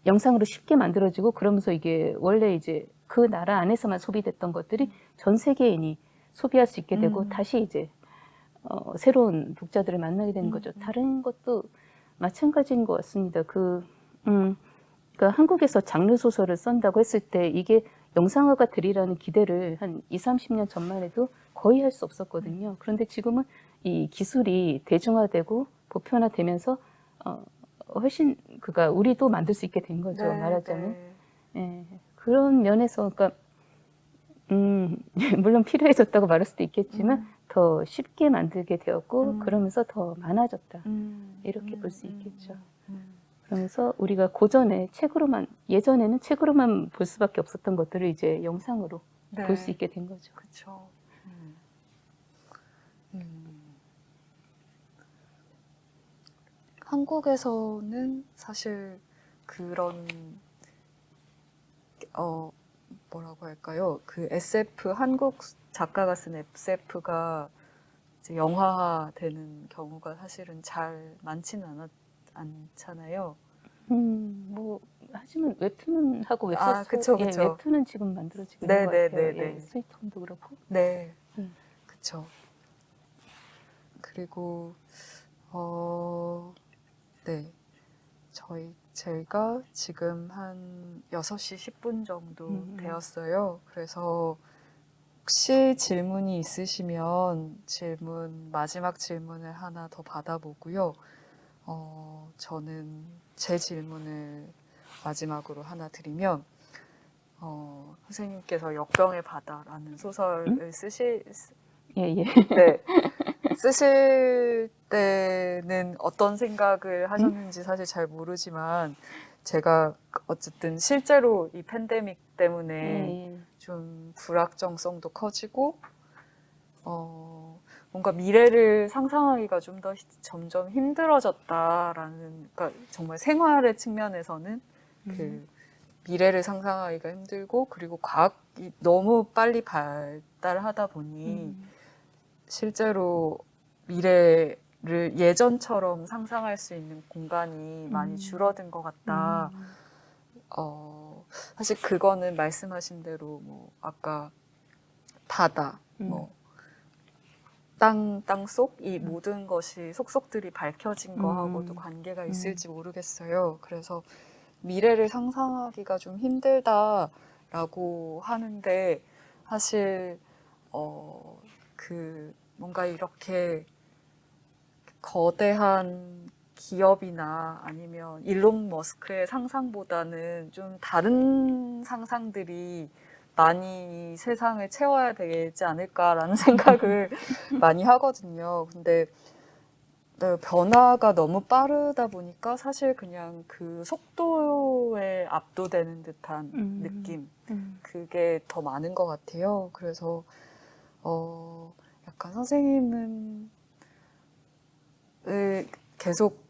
영상으로 쉽게 만들어지고 그러면서 이게 원래 이제 그 나라 안에서만 소비됐던 것들이 전 세계인이 소비할 수 있게 되고 다시 이제 새로운 독자들을 만나게 되는 거죠. 다른 것도 마찬가지인 것 같습니다. 그러니까 한국에서 장르 소설을 쓴다고 했을 때 이게 영상화가 되리라는 기대를 한 20, 30년 전만 해도 거의 할 수 없었거든요. 그런데 지금은 이 기술이 대중화되고 보편화되면서 훨씬 그가 우리도 만들 수 있게 된 거죠. 네, 말하자면. 네. 예, 그런 면에서 그러니까 물론 필요해졌다고 말할 수도 있겠지만 더 쉽게 만들게 되었고 그러면서 더 많아졌다. 이렇게 볼 수 있겠죠. 그러면서 우리가 고전에 예전에는 책으로만 볼 수밖에 없었던 것들을 이제 영상으로 네. 볼 수 있게 된 거죠. 그렇죠. 한국에서는 사실 그런 뭐라고 할까요? 그 SF 한국 작가가 쓴 SF가 이제 영화화되는 경우가 사실은 잘 많지는 않잖아요. 뭐 하지만 웹툰하고 그쵸, 예, 그쵸. 웹툰은 지금 만들어지고 네, 있는 것 네, 같아요. 네, 예, 네. 스위트홈도 그렇고. 네, 음. 그쵸. 그리고 네. 제가 지금 한 6시 10분 정도 되었어요. 그래서 혹시 질문이 있으시면 마지막 질문을 하나 더 받아보고요. 저는 제 질문을 마지막으로 하나 드리면, 선생님께서 역병의 바다라는 소설을 예, 예. 네. 쓰실 때는 어떤 생각을 하셨는지 사실 잘 모르지만 제가 어쨌든 실제로 이 팬데믹 때문에 예, 예. 좀 불확정성도 커지고 뭔가 미래를 상상하기가 좀 더 점점 힘들어졌다라는, 그러니까 정말 생활의 측면에서는 그 미래를 상상하기가 힘들고, 그리고 과학이 너무 빨리 발달하다 보니 실제로 미래를 예전처럼 상상할 수 있는 공간이 많이 줄어든 것 같다. 사실 그거는 말씀하신 대로 뭐 아까 바다, 뭐 땅속 이 모든 것이 속속들이 밝혀진 거하고도 관계가 있을지 모르겠어요. 그래서 미래를 상상하기가 좀 힘들다라고 하는데 사실 뭔가 이렇게 거대한 기업이나 아니면 일론 머스크의 상상보다는 좀 다른 상상들이 많이 세상을 채워야 되지 않을까라는 생각을 많이 하거든요. 근데 네, 변화가 너무 빠르다 보니까 사실 그냥 그 속도에 압도되는 듯한 느낌, 그게 더 많은 것 같아요. 그래서 약간 선생님은 계속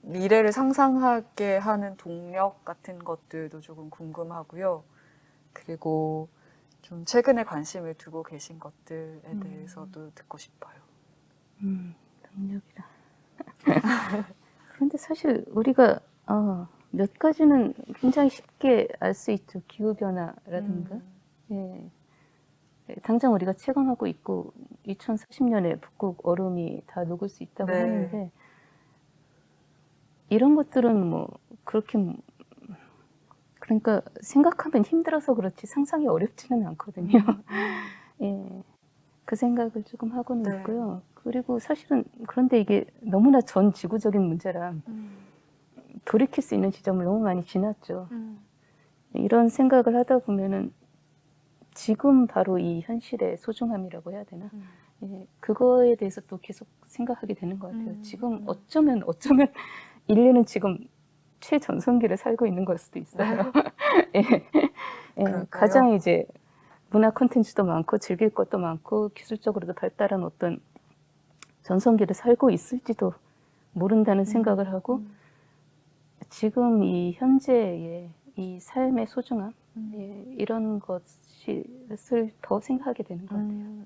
미래를 상상하게 하는 동력 같은 것들도 조금 궁금하고요. 그리고 좀 최근에 관심을 두고 계신 것들에 대해서도 듣고 싶어요. 동력이라. 그런데 사실 우리가 몇 가지는 굉장히 쉽게 알 수 있죠. 기후변화라든가. 예. 당장 우리가 체감하고 있고 2040년에 북극 얼음이 다 녹을 수 있다고 네. 하는데 이런 것들은 뭐 그렇게 그러니까 생각하면 힘들어서 그렇지 상상이 어렵지는 않거든요. 예. 그 생각을 조금 하고는 네. 있고요. 그리고 사실은 그런데 이게 너무나 전 지구적인 문제라 돌이킬 수 있는 지점을 너무 많이 지났죠. 이런 생각을 하다 보면은 지금 바로 이 현실의 소중함이라고 해야 되나? 예, 그거에 대해서 또 계속 생각하게 되는 것 같아요. 지금 어쩌면 인류는 지금 최전성기를 살고 있는 걸 수도 있어요. 예, 예, 그럴까요? 가장 이제 문화 콘텐츠도 많고 즐길 것도 많고 기술적으로도 발달한 어떤 전성기를 살고 있을지도 모른다는 생각을 하고 지금 이 현재의 이 삶의 소중함, 음. 예, 이런 것을 더 생각하게 되는 것 같아요.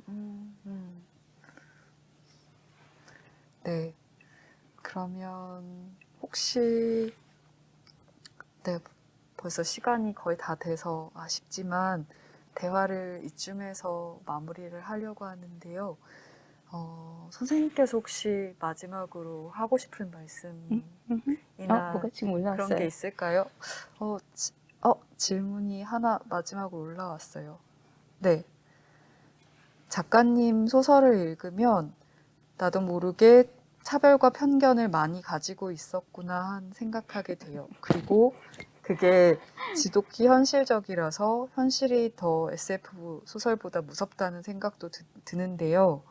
네. 그러면 혹시 네, 벌써 시간이 거의 다 돼서 아쉽지만 대화를 이쯤에서 마무리를 하려고 하는데요. 선생님께서 혹시 마지막으로 하고 싶은 말씀이나 뭐가 지금 그런 게 올라왔어요? 있을까요? 질문이 하나 마지막으로 올라왔어요. 네. 작가님 소설을 읽으면 나도 모르게 차별과 편견을 많이 가지고 있었구나 한 생각하게 돼요. 그리고 그게 지독히 현실적이라서 현실이 더 SF 소설보다 무섭다는 생각도 드는데요.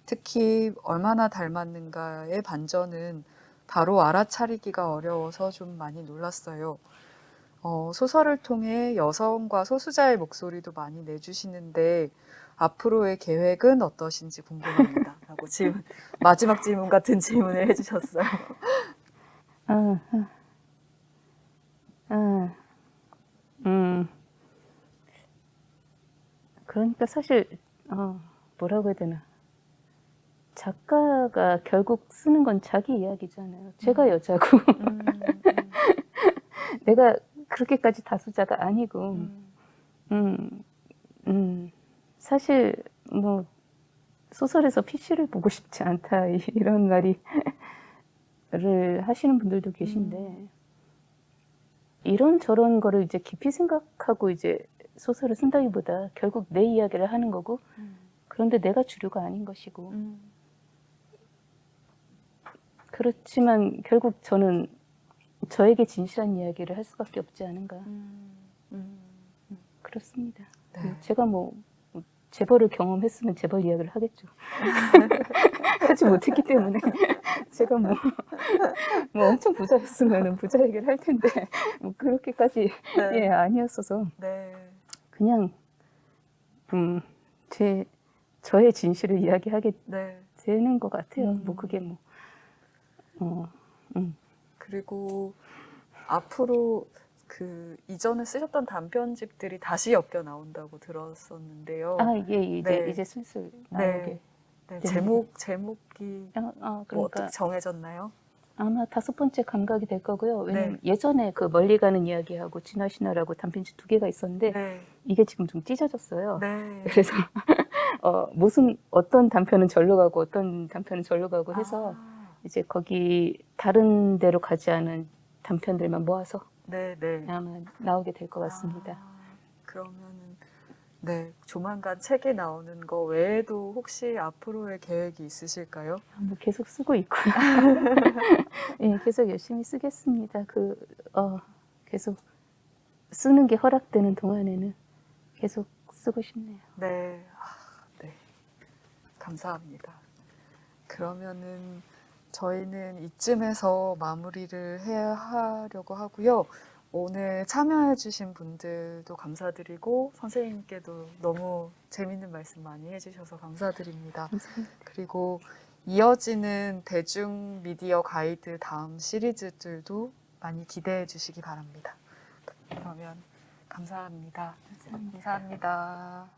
특히 얼마나 닮았는가의 반전은 바로 알아차리기가 어려워서 좀 많이 놀랐어요. 소설을 통해 여성과 소수자의 목소리도 많이 내주시는데 앞으로의 계획은 어떠신지 궁금합니다. 라고 마지막 질문 같은 질문을 해주셨어요. 아, 아, 그러니까 사실, 뭐라고 해야 되나. 작가가 결국 쓰는 건 자기 이야기잖아요. 제가 여자고, 내가 그렇게까지 다수자가 아니고, 음, 사실, 뭐, 소설에서 PC를 보고 싶지 않다, 이런 말을 하시는 분들도 계신데, 이런 저런 거를 이제 깊이 생각하고 이제 소설을 쓴다기보다 결국 내 이야기를 하는 거고, 그런데 내가 주류가 아닌 것이고, 그렇지만 결국 저는 저에게 진실한 이야기를 할 수밖에 없지 않은가. 그렇습니다. 네. 제가 뭐 재벌을 경험했으면 재벌 이야기를 하겠죠. 하지 못했기 때문에 제가 뭐 엄청 부자였으면 부자 얘기를 할 텐데 뭐 그렇게까지 네. 예, 아니었어서 네. 그냥 저의 진실을 이야기하게 네. 되는 것 같아요. 뭐 그게 뭐 그리고 앞으로 그 이전에 쓰셨던 단편집들이 다시 엮여 나온다고 들었었는데요. 예, 네. 이제 슬슬 네. 나오게 네. 됩니다. 제목이 그러니까 뭐 어떻게 정해졌나요? 아마 5번째 감각이 될 거고요. 왜냐면 네. 예전에 그 멀리 가는 이야기하고 진화신화라고 단편집 2개가 있었는데 네. 이게 지금 좀 찢어졌어요. 네. 그래서 어떤 단편은 절로 가고 어떤 단편은 절로 가고 해서 이제 거기 다른 데로 가지 않은 단편들만 모아서 네, 네. 아마 나오게 될 것 같습니다. 그러면은 네, 조만간 책이 나오는 거 외에도 혹시 앞으로의 계획이 있으실까요? 뭐 계속 쓰고 있고요. 예, 계속 열심히 쓰겠습니다. 계속 쓰는 게 허락되는 동안에는 계속 쓰고 싶네요. 네. 네. 감사합니다. 그러면은 저희는 이쯤에서 마무리를 하려고 하고요. 오늘 참여해주신 분들도 감사드리고 선생님께도 너무 재밌는 말씀 많이 해주셔서 감사드립니다. 감사합니다. 그리고 이어지는 대중 미디어 가이드 다음 시리즈들도 많이 기대해 주시기 바랍니다. 그러면 감사합니다. 감사합니다.